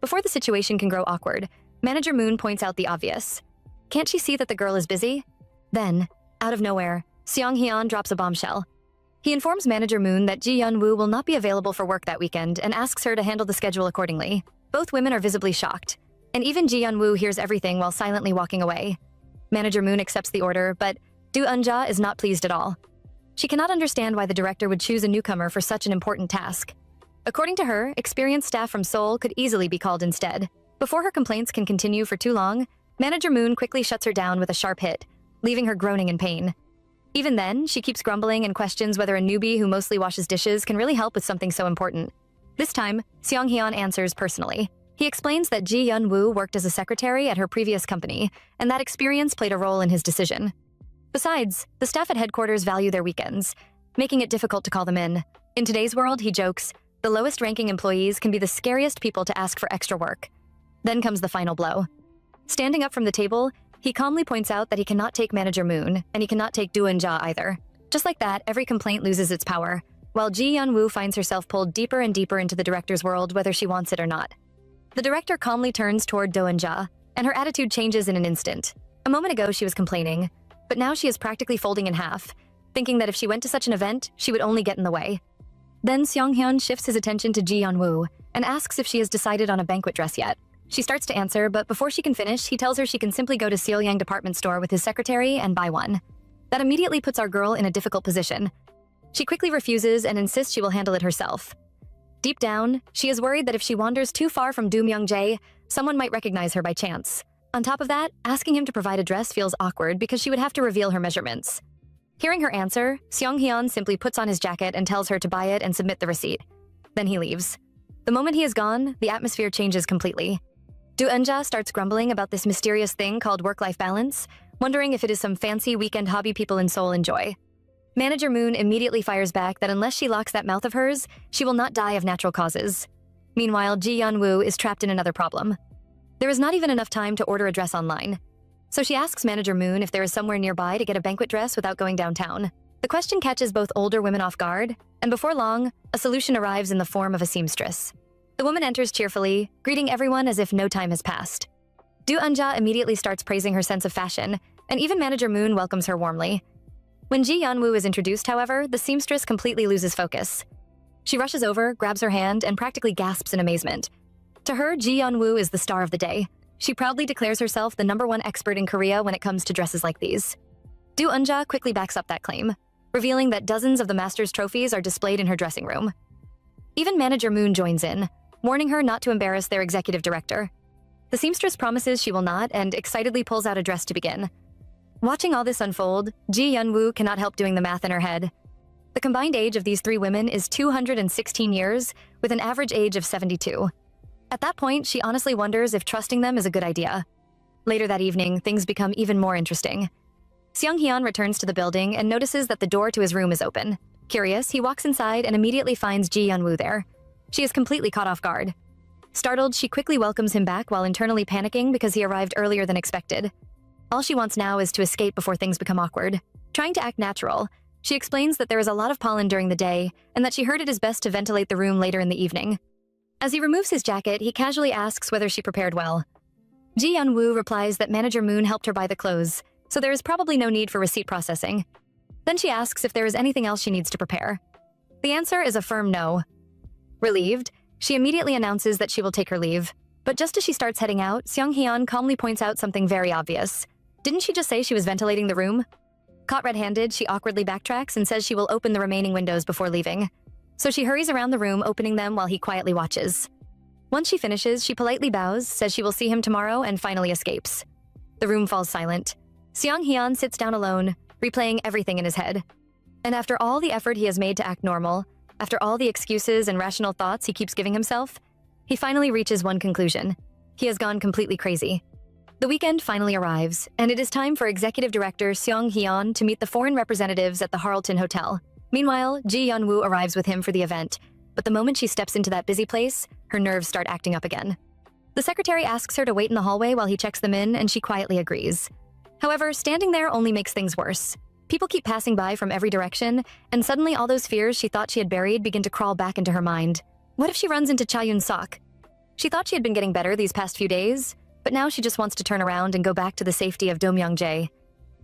[SPEAKER 1] Before the situation can grow awkward, Manager Moon points out the obvious. Can't she see that the girl is busy? Then, out of nowhere, Seong-hyun drops a bombshell. He informs Manager Moon that Ji-yeon-woo will not be available for work that weekend and asks her to handle the schedule accordingly. Both women are visibly shocked, and even Ji-yeon-woo hears everything while silently walking away. Manager Moon accepts the order, but Do Eun-ja is not pleased at all. She cannot understand why the director would choose a newcomer for such an important task. According to her, experienced staff from Seoul could easily be called instead. Before her complaints can continue for too long, Manager Moon quickly shuts her down with a sharp hit, leaving her groaning in pain. Even then, she keeps grumbling and questions whether a newbie who mostly washes dishes can really help with something so important. This time, Seong-hyun answers personally. He explains that Ji-yeon-woo worked as a secretary at her previous company, and that experience played a role in his decision. Besides, the staff at headquarters value their weekends, making it difficult to call them in. In today's world, he jokes, the lowest-ranking employees can be the scariest people to ask for extra work. Then comes the final blow. Standing up from the table, he calmly points out that he cannot take Manager Moon, and he cannot take Do Eun-ja either. Just like that, every complaint loses its power, while Ji-yeon-woo finds herself pulled deeper and deeper into the director's world whether she wants it or not. The director calmly turns toward Do Eun-ja, and her attitude changes in an instant. A moment ago, she was complaining, but now she is practically folding in half, thinking that if she went to such an event, she would only get in the way. Then Seong-hyun shifts his attention to Ji-yeon-woo and asks if she has decided on a banquet dress yet. She starts to answer, but before she can finish, he tells her she can simply go to Seolyang department store with his secretary and buy one. That immediately puts our girl in a difficult position. She quickly refuses and insists she will handle it herself. Deep down, she is worried that if she wanders too far from Do Myung-jae, someone might recognize her by chance. On top of that, asking him to provide a dress feels awkward because she would have to reveal her measurements. Hearing her answer, Seong-hyun simply puts on his jacket and tells her to buy it and submit the receipt. Then he leaves. The moment he is gone, the atmosphere changes completely. Do Eun-ja starts grumbling about this mysterious thing called work-life balance, wondering if it is some fancy weekend hobby people in Seoul enjoy. Manager Moon immediately fires back that unless she locks that mouth of hers, she will not die of natural causes. Meanwhile, Ji-yeon-woo is trapped in another problem. There is not even enough time to order a dress online. So she asks Manager Moon if there is somewhere nearby to get a banquet dress without going downtown. The question catches both older women off guard, and before long, a solution arrives in the form of a seamstress. The woman enters cheerfully, greeting everyone as if no time has passed. Do Eun-ja immediately starts praising her sense of fashion, and even Manager Moon welcomes her warmly. When Ji Yeonwoo is introduced, however, the seamstress completely loses focus. She rushes over, grabs her hand, and practically gasps in amazement. To her, Ji Yeonwoo is the star of the day. She proudly declares herself the #1 expert in Korea when it comes to dresses like these. Do Eunja quickly backs up that claim, revealing that dozens of the master's trophies are displayed in her dressing room. Even manager Moon joins in, warning her not to embarrass their executive director. The seamstress promises she will not and excitedly pulls out a dress to begin. Watching all this unfold, Ji Yeonwoo cannot help doing the math in her head. The combined age of these 3 women is 216 years, with an average age of 72. At that point, she honestly wonders if trusting them is a good idea. Later that evening, things become even more interesting. Seung-hyun returns to the building and notices that the door to his room is open. Curious, he walks inside and immediately finds Ji Yeonwoo there. She is completely caught off guard. Startled, she quickly welcomes him back while internally panicking because he arrived earlier than expected. All she wants now is to escape before things become awkward. Trying to act natural, she explains that there is a lot of pollen during the day and that she heard it is best to ventilate the room later in the evening. As he removes his jacket, he casually asks whether she prepared well. Ji Yeonwoo replies that manager Moon helped her buy the clothes, so there is probably no need for receipt processing. Then she asks if there is anything else she needs to prepare. The answer is a firm no. Relieved, she immediately announces that she will take her leave. But just as she starts heading out, Seung-hyun calmly points out something very obvious. Didn't she just say she was ventilating the room? Caught red-handed, she awkwardly backtracks and says she will open the remaining windows before leaving. So she hurries around the room, opening them while he quietly watches. Once she finishes, she politely bows, says she will see him tomorrow, and finally escapes. The room falls silent. Seung-hyun sits down alone, replaying everything in his head. And after all the effort he has made to act normal, after all the excuses and rational thoughts he keeps giving himself, he finally reaches one conclusion. He has gone completely crazy. The weekend finally arrives, and it is time for Executive Director Seung-hyun to meet the foreign representatives at the Harleton Hotel. Meanwhile, Ji Yeonwoo arrives with him for the event, but the moment she steps into that busy place, her nerves start acting up again. The secretary asks her to wait in the hallway while he checks them in, and she quietly agrees. However, standing there only makes things worse. People keep passing by from every direction, and suddenly all those fears she thought she had buried begin to crawl back into her mind. What if she runs into Cha Yun-sok? She thought she had been getting better these past few days, but now she just wants to turn around and go back to the safety of Do-myung-jae.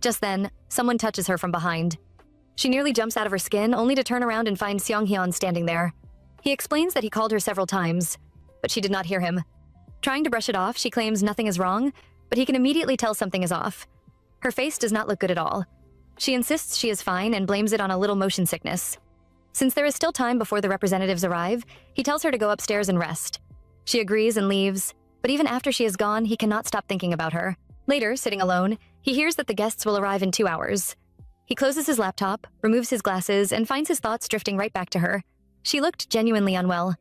[SPEAKER 1] Just then, someone touches her from behind. She nearly jumps out of her skin, only to turn around and find Seung-hyun standing there. He explains that he called her several times, but she did not hear him. Trying to brush it off, she claims nothing is wrong, but he can immediately tell something is off. Her face does not look good at all. She insists she is fine and blames it on a little motion sickness. Since there is still time before the representatives arrive, he tells her to go upstairs and rest. She agrees and leaves, but even after she is gone, he cannot stop thinking about her. Later, sitting alone, he hears that the guests will arrive in 2 hours. He closes his laptop, removes his glasses, and finds his thoughts drifting right back to her. She looked genuinely unwell.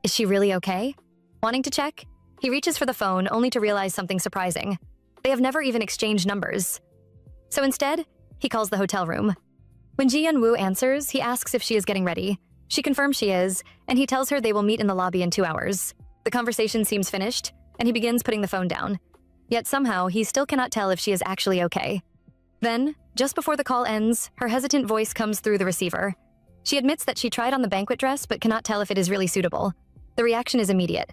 [SPEAKER 1] Is she really okay? Wanting to check, he reaches for the phone only to realize something surprising. They have never even exchanged numbers. So instead, he calls the hotel room. When Ji Yeonwoo answers, he asks if she is getting ready. She confirms she is, and he tells her they will meet in the lobby in 2 hours. The conversation seems finished, and he begins putting the phone down. Yet somehow, he still cannot tell if she is actually okay. Then, just before the call ends, her hesitant voice comes through the receiver. She admits that she tried on the banquet dress but cannot tell if it is really suitable. The reaction is immediate.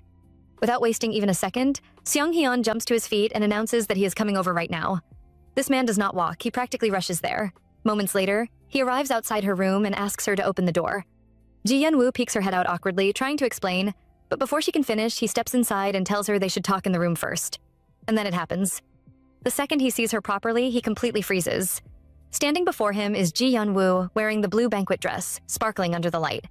[SPEAKER 1] Without wasting even a second, Seung-hyun jumps to his feet and announces that he is coming over right now. This man does not walk, he practically rushes there. Moments later, he arrives outside her room and asks her to open the door. Ji Yeonwoo peeks her head out awkwardly, trying to explain, but before she can finish, he steps inside and tells her they should talk in the room first. And then it happens. The second he sees her properly, he completely freezes. Standing before him is Ji Yeonwoo, wearing the blue banquet dress, sparkling under the light.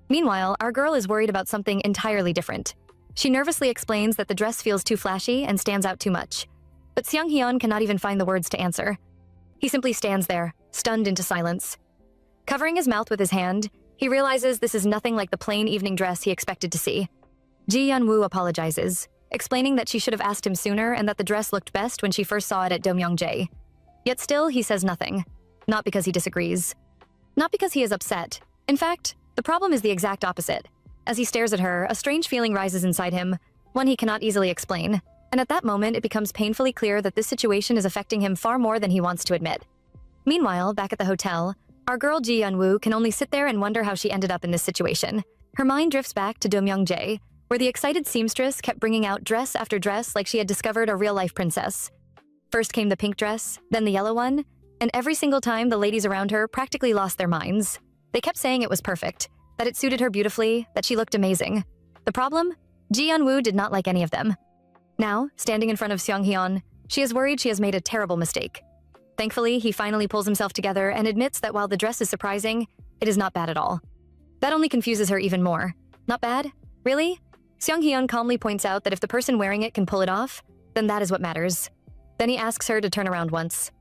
[SPEAKER 1] Meanwhile, our girl is worried about something entirely different. She nervously explains that the dress feels too flashy and stands out too much. But Seung-hyun cannot even find the words to answer. He simply stands there, stunned into silence. Covering his mouth with his hand, he realizes this is nothing like the plain evening dress he expected to see. Ji Yeonwoo apologizes, explaining that she should have asked him sooner and that the dress looked best when she first saw it at Do-myung-jae. Yet still, he says nothing. Not because he disagrees. Not because he is upset. In fact, the problem is the exact opposite. As he stares at her, a strange feeling rises inside him, one he cannot easily explain. And at that moment, it becomes painfully clear that this situation is affecting him far more than he wants to admit. Meanwhile, back at the hotel, our girl Ji Yeonwoo can only sit there and wonder how she ended up in this situation. Her mind drifts back to Do-myung-jae, where the excited seamstress kept bringing out dress after dress like she had discovered a real-life princess. First came the pink dress, then the yellow one, And every single time, the ladies around her practically lost their minds. They kept saying it was perfect, that it suited her beautifully, that she looked amazing. The problem? Ji Yeon-woo did not like any of them. Now, standing in front of Seong-hyun, she is worried she has made a terrible mistake. Thankfully, he finally pulls himself together and admits that while the dress is surprising, it is not bad at all. That only confuses her even more. Not bad? Really? Seong-hyun calmly points out that if the person wearing it can pull it off, then that is what matters. Then he asks her to turn around once.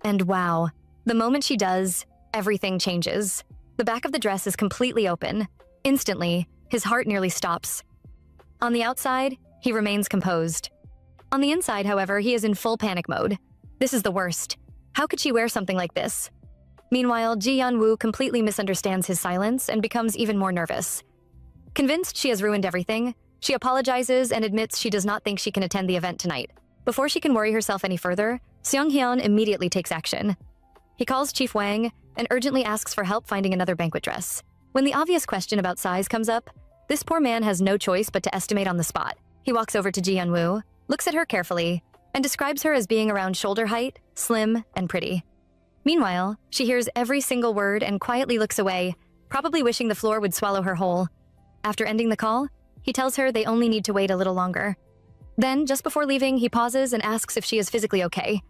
[SPEAKER 1] And wow, the moment she does, everything changes. The back of the dress is completely open. Instantly, his heart nearly stops. On the outside, he remains composed. On the inside, however, he is in full panic mode. This is the worst. How could she wear something like this? Meanwhile, Ji Yeon-woo completely misunderstands his silence and becomes even more nervous. Convinced she has ruined everything, she apologizes and admits she does not think she can attend the event tonight. Before she can worry herself any further, Seong-hyun immediately takes action. He calls Chief Wang and urgently asks for help finding another banquet dress. When the obvious question about size comes up, this poor man has no choice but to estimate on the spot. He walks over to Ji Yeon-woo, looks at her carefully, and describes her as being around shoulder height, slim, and pretty. Meanwhile, she hears every single word and quietly looks away, probably wishing the floor would swallow her whole. After ending the call, he tells her they only need to wait a little longer. Then, just before leaving, he pauses and asks if she is physically okay.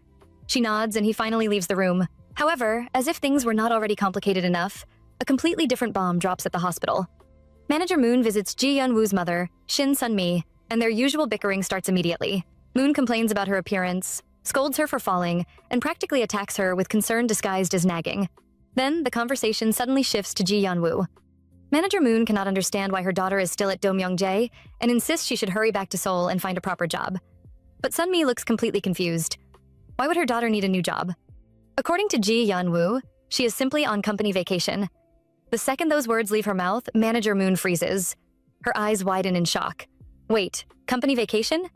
[SPEAKER 1] She nods and he finally leaves the room. However, as if things were not already complicated enough, a completely different bomb drops at the hospital. Manager Moon visits Ji Yeon-woo's mother, Shin Sun-mi, and their usual bickering starts immediately. Moon complains about her appearance, scolds her for falling, and practically attacks her with concern disguised as nagging. Then, the conversation suddenly shifts to Ji Yeon-woo. Manager Moon cannot understand why her daughter is still at Domyeongjae and insists she should hurry back to Seoul and find a proper job. But Sun-mi looks completely confused. Why would her daughter need a new job? According to Ji Yeon-woo, she is simply on company vacation. The second those words leave her mouth, Manager Moon freezes. Her eyes widen in shock. Wait, company vacation?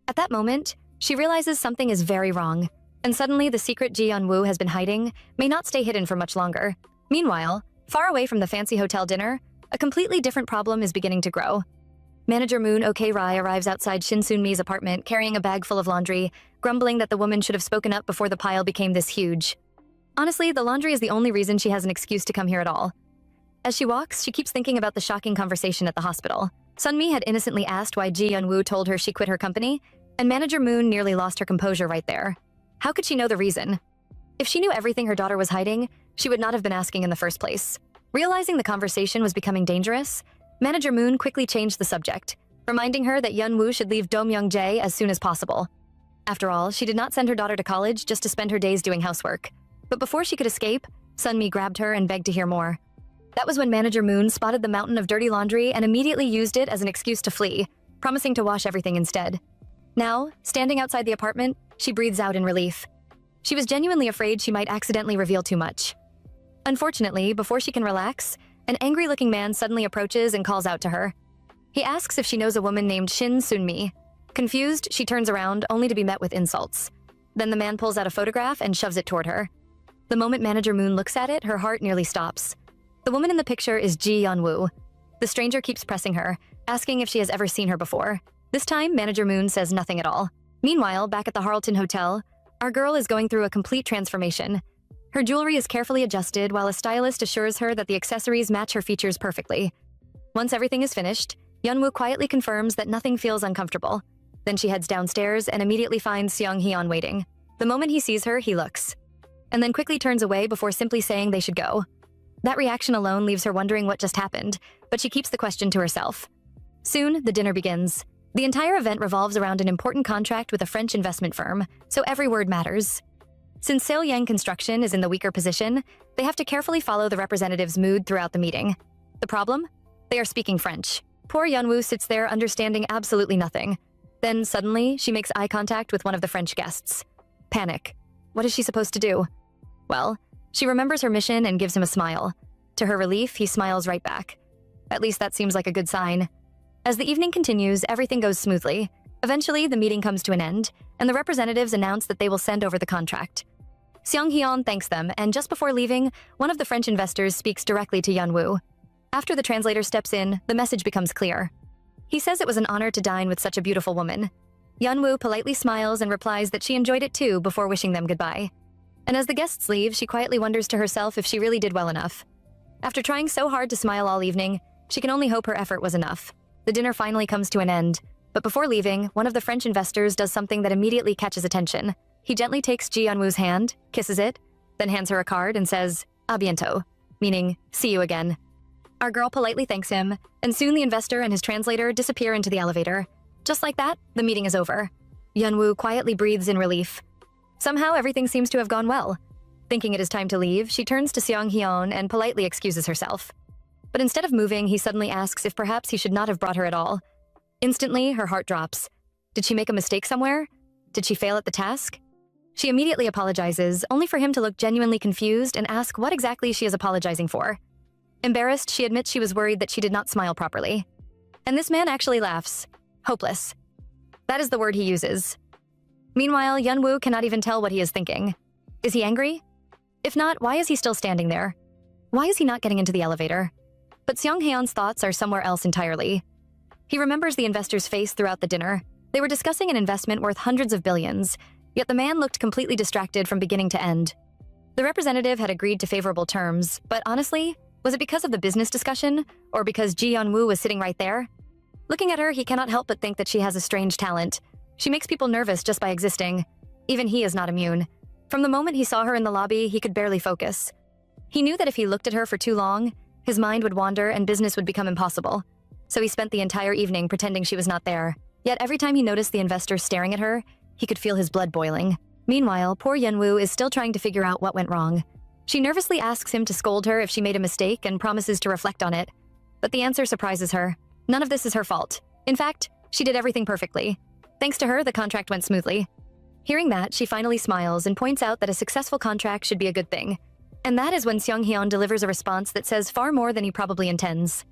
[SPEAKER 1] At that moment, she realizes something is very wrong, and suddenly the secret Ji Yeon-woo has been hiding may not stay hidden for much longer. Meanwhile, far away from the fancy hotel dinner, a completely different problem is beginning to grow. Manager Moon Ok-rai arrives outside Shin Sun-mi's apartment carrying a bag full of laundry, grumbling that the woman should have spoken up before the pile became this huge. Honestly, the laundry is the only reason she has an excuse to come here at all. As she walks, she keeps thinking about the shocking conversation at the hospital. Sun-mi had innocently asked why Ji Yeon-woo told her she quit her company, and Manager Moon nearly lost her composure right there. How could she know the reason? If she knew everything her daughter was hiding, she would not have been asking in the first place. Realizing the conversation was becoming dangerous, Manager Moon quickly changed the subject, reminding her that Yeon-woo should leave Domyeongjae as soon as possible. After all, she did not send her daughter to college just to spend her days doing housework. But before she could escape, Sun-mi grabbed her and begged to hear more. That was when Manager Moon spotted the mountain of dirty laundry and immediately used it as an excuse to flee, promising to wash everything instead. Now, standing outside the apartment, she breathes out in relief. She was genuinely afraid she might accidentally reveal too much. Unfortunately, before she can relax, an angry-looking man suddenly approaches and calls out to her. He asks if she knows a woman named Shin Sun-mi. Confused, she turns around, only to be met with insults. Then the man pulls out a photograph and shoves it toward her. The moment Manager Moon looks at it, her heart nearly stops. The woman in the picture is Ji Yeon-woo. The stranger keeps pressing her, asking if she has ever seen her before. This time, Manager Moon says nothing at all. Meanwhile, back at the Harleton Hotel, our girl is going through a complete transformation. Her jewelry is carefully adjusted while a stylist assures her that the accessories match her features perfectly. Once everything is finished, Yeon-woo quietly confirms that nothing feels uncomfortable. Then she heads downstairs and immediately finds Seong-hyun waiting. The moment he sees her, he looks, and then quickly turns away before simply saying they should go. That reaction alone leaves her wondering what just happened, but she keeps the question to herself. Soon, the dinner begins. The entire event revolves around an important contract with a French investment firm, so every word matters. Since Seoul-yang Construction is in the weaker position, they have to carefully follow the representative's mood throughout the meeting. The problem? They are speaking French. Poor Yeon-woo sits there understanding absolutely nothing. Then, suddenly, she makes eye contact with one of the French guests. Panic. What is she supposed to do? Well, she remembers her mission and gives him a smile. To her relief, he smiles right back. At least that seems like a good sign. As the evening continues, everything goes smoothly. Eventually, the meeting comes to an end, and the representatives announce that they will send over the contract. Seong-hyun thanks them, and just before leaving, one of the French investors speaks directly to Yeon-woo. After the translator steps in, the message becomes clear. He says it was an honor to dine with such a beautiful woman. Yeon-woo politely smiles and replies that she enjoyed it too before wishing them goodbye. And as the guests leave, she quietly wonders to herself if she really did well enough. After trying so hard to smile all evening, she can only hope her effort was enough. The dinner finally comes to an end, but before leaving, one of the French investors does something that immediately catches attention. He gently takes Ji Yeonwoo's hand, kisses it, then hands her a card and says, "A bientôt," meaning, "See you again." Our girl politely thanks him, and soon the investor and his translator disappear into the elevator. Just like that, the meeting is over. Yeonwoo quietly breathes in relief. Somehow, everything seems to have gone well. Thinking it is time to leave, she turns to Seong Hyun and politely excuses herself. But instead of moving, he suddenly asks if perhaps he should not have brought her at all. Instantly, her heart drops. Did she make a mistake somewhere? Did she fail at the task? She immediately apologizes, only for him to look genuinely confused and ask what exactly she is apologizing for. Embarrassed, she admits she was worried that she did not smile properly. And this man actually laughs. Hopeless. That is the word he uses. Meanwhile, Yeonwoo cannot even tell what he is thinking. Is he angry? If not, why is he still standing there? Why is he not getting into the elevator? But Seong Hyun's thoughts are somewhere else entirely. He remembers the investor's face throughout the dinner. They were discussing an investment worth hundreds of billions, yet the man looked completely distracted from beginning to end. The representative had agreed to favorable terms, but honestly, was it because of the business discussion, or because Ji Yeonwoo was sitting right there? Looking at her, he cannot help but think that she has a strange talent. She makes people nervous just by existing. Even he is not immune. From the moment he saw her in the lobby, he could barely focus. He knew that if he looked at her for too long, his mind would wander and business would become impossible. So he spent the entire evening pretending she was not there. Yet every time he noticed the investor staring at her, he could feel his blood boiling. Meanwhile, poor Yeonwoo is still trying to figure out what went wrong. She nervously asks him to scold her if she made a mistake and promises to reflect on it. But the answer surprises her. None of this is her fault. In fact, she did everything perfectly. Thanks to her, the contract went smoothly. Hearing that, she finally smiles and points out that a successful contract should be a good thing. And that is when Seong Hyun delivers a response that says far more than he probably intends.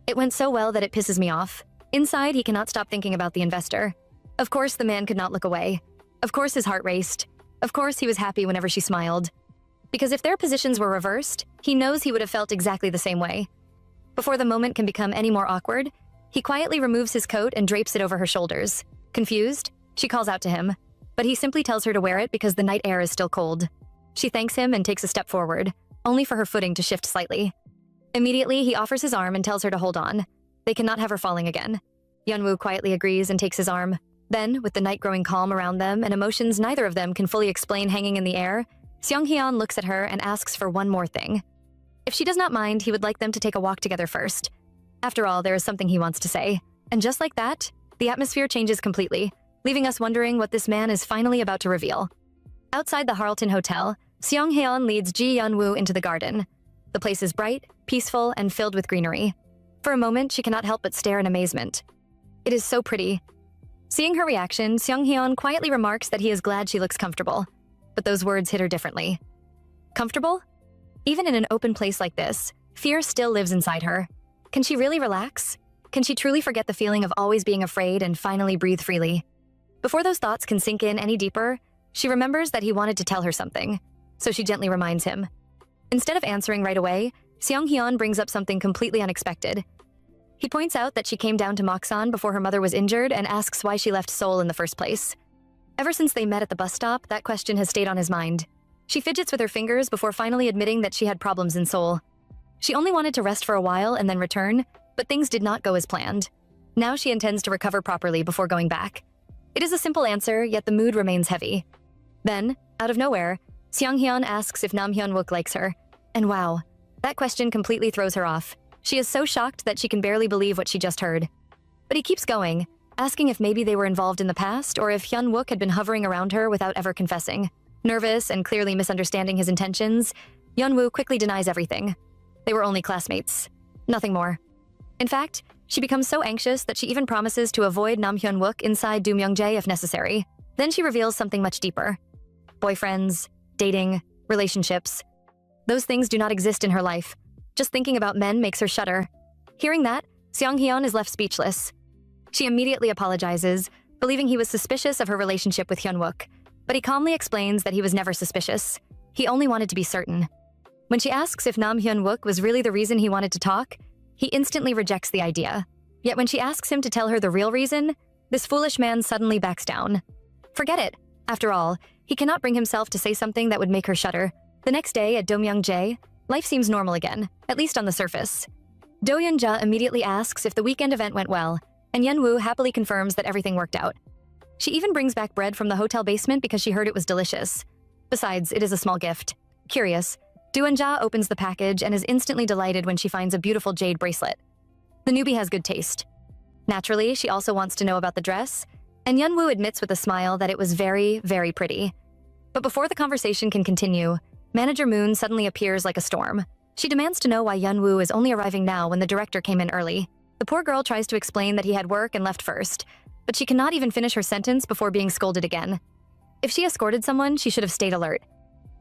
[SPEAKER 1] It went so well that it pisses me off. Inside, he cannot stop thinking about the investor. Of course, the man could not look away. Of course, his heart raced. Of course, he was happy whenever she smiled. Because if their positions were reversed, he knows he would have felt exactly the same way. Before the moment can become any more awkward, he quietly removes his coat and drapes it over her shoulders. Confused, she calls out to him, but he simply tells her to wear it because the night air is still cold. She thanks him and takes a step forward, only for her footing to shift slightly. Immediately, he offers his arm and tells her to hold on. They cannot have her falling again. Yeonwoo quietly agrees and takes his arm. Then, with the night growing calm around them and emotions neither of them can fully explain hanging in the air, Seong Hyun looks at her and asks for one more thing. If she does not mind, he would like them to take a walk together first. After all, there is something he wants to say. And just like that, the atmosphere changes completely, leaving us wondering what this man is finally about to reveal. Outside the Harleton Hotel, Seong Hyun leads Ji Yeonwoo into the garden. The place is bright, peaceful, and filled with greenery. For a moment, she cannot help but stare in amazement. It is so pretty. Seeing her reaction, Seong Hyun quietly remarks that he is glad she looks comfortable. But those words hit her differently. Comfortable? Even in an open place like this, fear still lives inside her. Can she really relax? Can she truly forget the feeling of always being afraid and finally breathe freely? Before those thoughts can sink in any deeper, she remembers that he wanted to tell her something, so she gently reminds him. Instead of answering right away, Seong Hyun brings up something completely unexpected. He points out that she came down to Moksan before her mother was injured and asks why she left Seoul in the first place. Ever since they met at the bus stop, that question has stayed on his mind. She fidgets with her fingers before finally admitting that she had problems in Seoul. She only wanted to rest for a while and then return, but things did not go as planned. Now she intends to recover properly before going back. It is a simple answer, yet the mood remains heavy. Then, out of nowhere, Seong Hyun asks if Nam Hyun-wook likes her. And wow, that question completely throws her off. She is so shocked that she can barely believe what she just heard. But he keeps going, asking if maybe they were involved in the past or if Hyun-wook had been hovering around her without ever confessing. Nervous and clearly misunderstanding his intentions, Yeonwoo quickly denies everything. They were only classmates. Nothing more. In fact, she becomes so anxious that she even promises to avoid Nam Hyun-wook inside Do Myung-jae if necessary. Then she reveals something much deeper. Boyfriends, dating, relationships. Those things do not exist in her life. Just thinking about men makes her shudder. Hearing that, Seong Hyun is left speechless. She immediately apologizes, believing he was suspicious of her relationship with Hyun-wook. But he calmly explains that he was never suspicious. He only wanted to be certain. When she asks if Nam Hyun-wook was really the reason he wanted to talk, he instantly rejects the idea. Yet when she asks him to tell her the real reason, this foolish man suddenly backs down. Forget it. After all, he cannot bring himself to say something that would make her shudder. The next day at Domyeongjae, life seems normal again, at least on the surface. Do-yeon-ja immediately asks if the weekend event went well, and Yeon-woo happily confirms that everything worked out. She even brings back bread from the hotel basement because she heard it was delicious. Besides, it is a small gift. Curious, Do-yeon-ja opens the package and is instantly delighted when she finds a beautiful jade bracelet. The newbie has good taste. Naturally, she also wants to know about the dress, and Yeon-woo admits with a smile that it was very, very pretty. But before the conversation can continue, Manager Moon suddenly appears like a storm. She demands to know why Yeon-woo is only arriving now when the director came in early. The poor girl tries to explain that he had work and left first, but she cannot even finish her sentence before being scolded again. If she escorted someone, she should have stayed alert.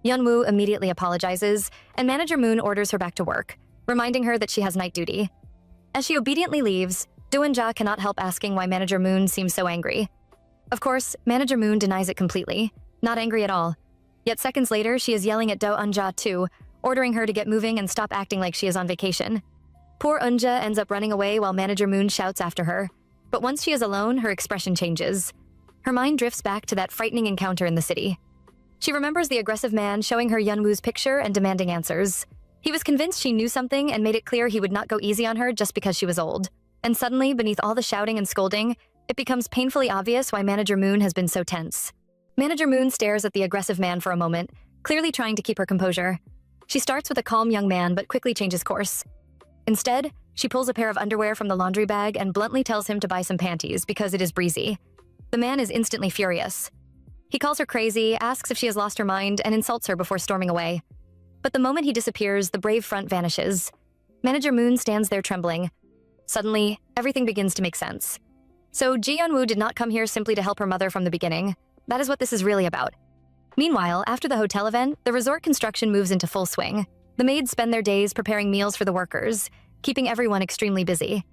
[SPEAKER 1] Yeon-woo immediately apologizes, and Manager Moon orders her back to work, reminding her that she has night duty. As she obediently leaves, Do-yeon-ja cannot help asking why Manager Moon seems so angry. Of course, Manager Moon denies it completely, not angry at all. Yet seconds later, she is yelling at Do-yeon-ja too, ordering her to get moving and stop acting like she is on vacation. Poor Eunja ends up running away while Manager Moon shouts after her. But once she is alone, her expression changes. Her mind drifts back to that frightening encounter in the city. She remembers the aggressive man showing her Yeon-woo's picture and demanding answers. He was convinced she knew something and made it clear he would not go easy on her just because she was old. And suddenly, beneath all the shouting and scolding, it becomes painfully obvious why Manager Moon has been so tense. Manager Moon stares at the aggressive man for a moment, clearly trying to keep her composure. She starts with a calm young man but quickly changes course. Instead, she pulls a pair of underwear from the laundry bag and bluntly tells him to buy some panties because it is breezy. The man is instantly furious. He calls her crazy, asks if she has lost her mind, and insults her before storming away. But the moment he disappears, the brave front vanishes. Manager Moon stands there trembling. Suddenly, everything begins to make sense. So Ji Yeon-woo did not come here simply to help her mother from the beginning. That is what this is really about. Meanwhile, after the hotel event, the resort construction moves into full swing. The maids spend their days preparing meals for the workers, keeping everyone extremely busy.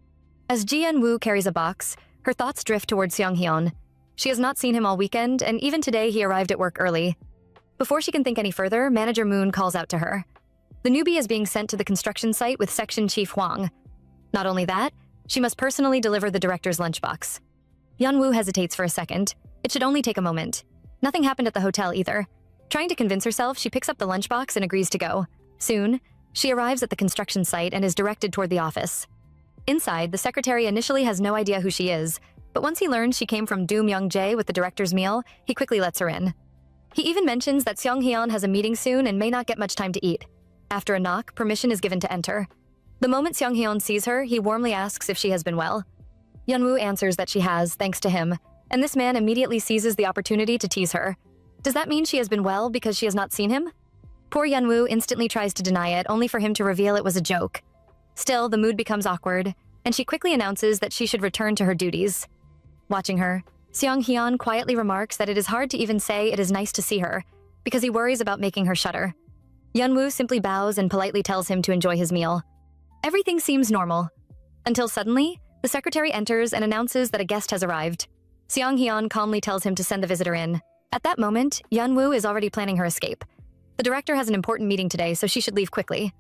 [SPEAKER 1] As Ji Yeon-woo carries a box, her thoughts drift towards Seong-hyun. She has not seen him all weekend, and even today he arrived at work early. Before she can think any further, Manager Moon calls out to her. The newbie is being sent to the construction site with Section Chief Hwang. Not only that, she must personally deliver the director's lunchbox. Yeon-woo hesitates for a second. It should only take a moment. Nothing happened at the hotel either. Trying to convince herself, she picks up the lunchbox and agrees to go. Soon, she arrives at the construction site and is directed toward the office. Inside, the secretary initially has no idea who she is, but once he learns she came from Domyeongjae with the director's meal, he quickly lets her in. He even mentions that Seong-hyun has a meeting soon and may not get much time to eat. After a knock, permission is given to enter. The moment Seong-hyun sees her, he warmly asks if she has been well. Yeon-woo answers that she has, thanks to him, and this man immediately seizes the opportunity to tease her. Does that mean she has been well because she has not seen him? Poor Yeon-woo instantly tries to deny it, only for him to reveal it was a joke. Still, the mood becomes awkward, and she quickly announces that she should return to her duties. Watching her, Seong-hyun quietly remarks that it is hard to even say it is nice to see her, because he worries about making her shudder. Yeon-woo simply bows and politely tells him to enjoy his meal. Everything seems normal, until suddenly, the secretary enters and announces that a guest has arrived. Seong-hyun calmly tells him to send the visitor in. At that moment, Yeon-woo is already planning her escape. The director has an important meeting today, so she should leave quickly.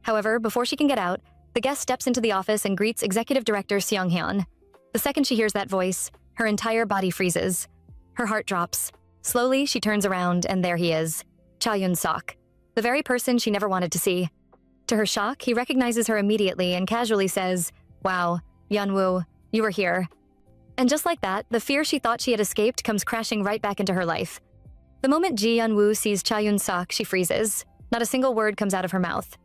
[SPEAKER 1] However, before she can get out, the guest steps into the office and greets Executive Director Seong-hyun. The second she hears that voice, her entire body freezes. Her heart drops. Slowly, she turns around, and there he is, Cha Yun-sok, the very person she never wanted to see. To her shock, he recognizes her immediately and casually says, "Wow, Yeon-woo, you were here." And just like that, the fear she thought she had escaped comes crashing right back into her life. The moment Ji Yeon-woo sees Cha Yun-sok, she freezes. Not a single word comes out of her mouth.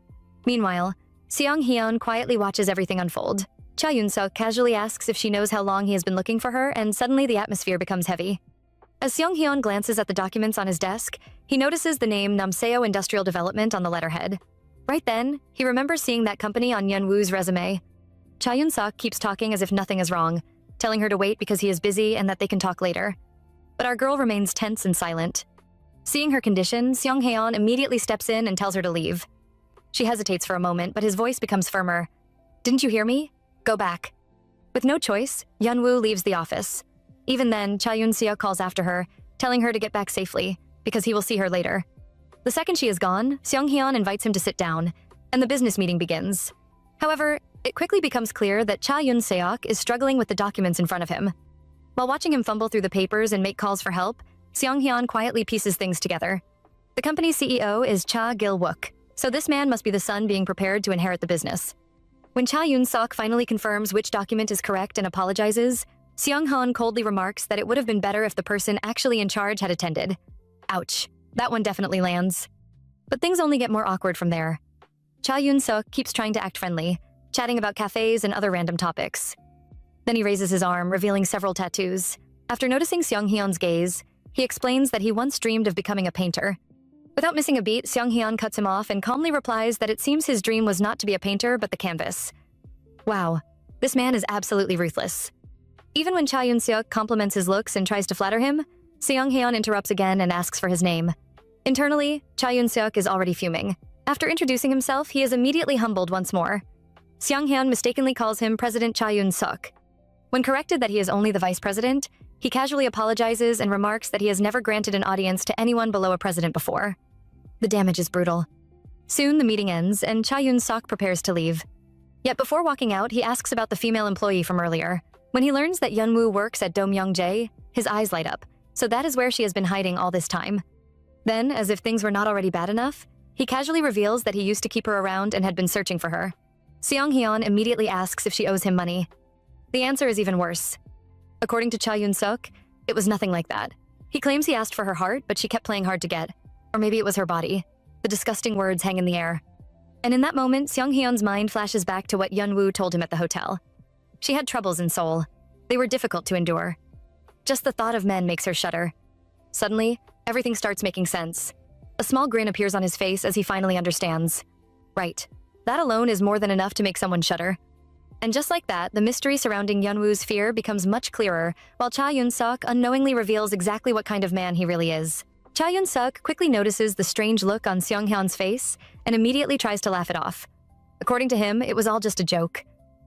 [SPEAKER 1] Meanwhile, Seong-hyun quietly watches everything unfold. Cha Yun-sok casually asks if she knows how long he has been looking for her, and suddenly the atmosphere becomes heavy. As Seong-hyun glances at the documents on his desk, he notices the name Namseo Industrial Development on the letterhead. Right then, he remembers seeing that company on Yeon-woo's resume. Cha Yun-sok keeps talking as if nothing is wrong, telling her to wait because he is busy and that they can talk later. But our girl remains tense and silent. Seeing her condition, Seong-hyun immediately steps in and tells her to leave. She hesitates for a moment, but his voice becomes firmer. "Didn't you hear me? Go back." With no choice, Yeon-woo leaves the office. Even then, Cha Yun-seok calls after her, telling her to get back safely, because he will see her later. The second she is gone, Seong-hyun invites him to sit down, and the business meeting begins. However, it quickly becomes clear that Cha Yun-seok is struggling with the documents in front of him. While watching him fumble through the papers and make calls for help, Seong-hyun quietly pieces things together. The company's CEO is Cha Gil-wook, so this man must be the son being prepared to inherit the business. When Cha Yun-sok finally confirms which document is correct and apologizes, Seong-hyun coldly remarks that it would have been better if the person actually in charge had attended. Ouch, that one definitely lands. But things only get more awkward from there. Cha Yun-sok keeps trying to act friendly, chatting about cafes and other random topics. Then he raises his arm, revealing several tattoos. After noticing Seong-hyun's gaze, he explains that he once dreamed of becoming a painter. Without missing a beat, Seong-hyun cuts him off and calmly replies that it seems his dream was not to be a painter but the canvas. Wow, this man is absolutely ruthless. Even when Cha Yun-seok compliments his looks and tries to flatter him, Seong-hyun interrupts again and asks for his name. Internally, Cha Yun-seok is already fuming. After introducing himself, he is immediately humbled once more. Seong-hyun mistakenly calls him President Cha Yun-seok. When corrected that he is only the vice president, he casually apologizes and remarks that he has never granted an audience to anyone below a president before. The damage is brutal. Soon, the meeting ends, and Cha Yun-seok prepares to leave. Yet before walking out, he asks about the female employee from earlier. When he learns that Yeonwoo works at Do-myung-jae, his eyes light up, so that is where she has been hiding all this time. Then, as if things were not already bad enough, he casually reveals that he used to keep her around and had been searching for her. Seong-hyun immediately asks if she owes him money. The answer is even worse. According to Cha Yun-seok, it was nothing like that. He claims he asked for her heart, but she kept playing hard to get. Or maybe it was her body. The disgusting words hang in the air. And in that moment, Seong-hyun's mind flashes back to what Yeonwoo told him at the hotel. She had troubles in Seoul. They were difficult to endure. Just the thought of men makes her shudder. Suddenly, everything starts making sense. A small grin appears on his face as he finally understands. Right. That alone is more than enough to make someone shudder. And just like that, the mystery surrounding Yeonwoo's fear becomes much clearer, while Cha Yun-seok unknowingly reveals exactly what kind of man he really is. Cha Yun-seok quickly notices the strange look on Seong-hyun's face and immediately tries to laugh it off. According to him, it was all just a joke.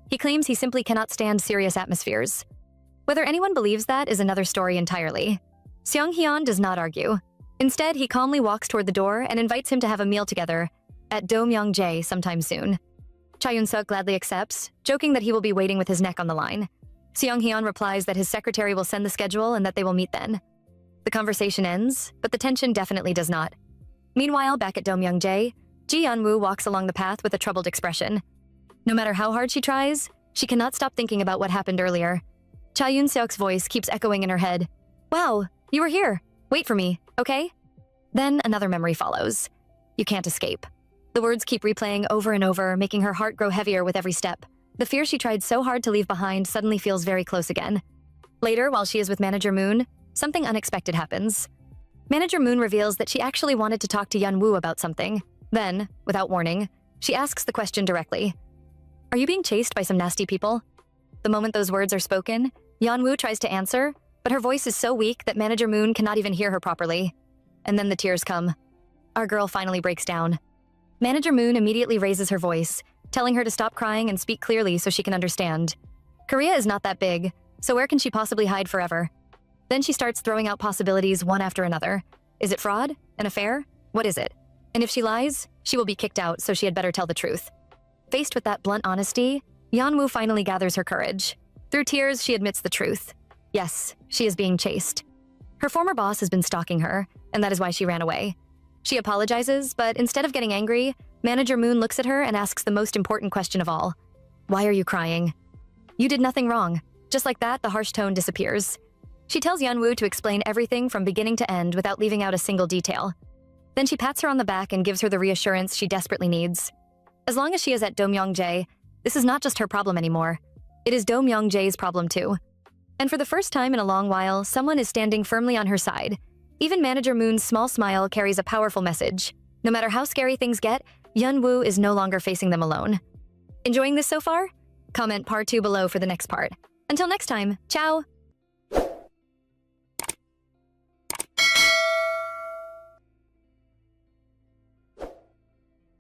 [SPEAKER 1] He claims he simply cannot stand serious atmospheres. Whether anyone believes that is another story entirely. Seong-hyun does not argue. Instead, he calmly walks toward the door and invites him to have a meal together at Do-myung-jae sometime soon. Cha Yun-seok gladly accepts, joking that he will be waiting with his neck on the line. Seong-hyun replies that his secretary will send the schedule and that they will meet then. The conversation ends, but the tension definitely does not. Meanwhile, back at Do-myung-jae, Ji Yeonwoo walks along the path with a troubled expression. No matter how hard she tries, she cannot stop thinking about what happened earlier. Cha Yun-seok's voice keeps echoing in her head. Wow, you were here. Wait for me, okay? Then another memory follows. You can't escape. The words keep replaying over and over, making her heart grow heavier with every step. The fear she tried so hard to leave behind suddenly feels very close again. Later, while she is with Manager Moon, something unexpected happens. Manager Moon reveals that she actually wanted to talk to Yeonwoo about something. Then, without warning, she asks the question directly. Are you being chased by some nasty people? The moment those words are spoken, Yeonwoo tries to answer, but her voice is so weak that Manager Moon cannot even hear her properly. And then the tears come. Our girl finally breaks down. Manager Moon immediately raises her voice, telling her to stop crying and speak clearly so she can understand. Korea is not that big, so where can she possibly hide forever? Then she starts throwing out possibilities one after another. Is it fraud? An affair? What is it? And if she lies, she will be kicked out, so she had better tell the truth. Faced with that blunt honesty, Yeonwoo finally gathers her courage. Through tears, she admits the truth. Yes, she is being chased. Her former boss has been stalking her, and that is why she ran away. She apologizes, but instead of getting angry, Manager Moon looks at her and asks the most important question of all. Why are you crying? You did nothing wrong. Just like that, the harsh tone disappears. She tells Yeonwoo to explain everything from beginning to end without leaving out a single detail. Then she pats her on the back and gives her the reassurance she desperately needs. As long as she is at Do-myung-jae, this is not just her problem anymore. It is Do-myung-jae's problem too. And for the first time in a long while, someone is standing firmly on her side. Even Manager Moon's small smile carries a powerful message. No matter how scary things get, Yeonwoo is no longer facing them alone. Enjoying this so far? Comment part 2 below for the next part. Until next time, ciao!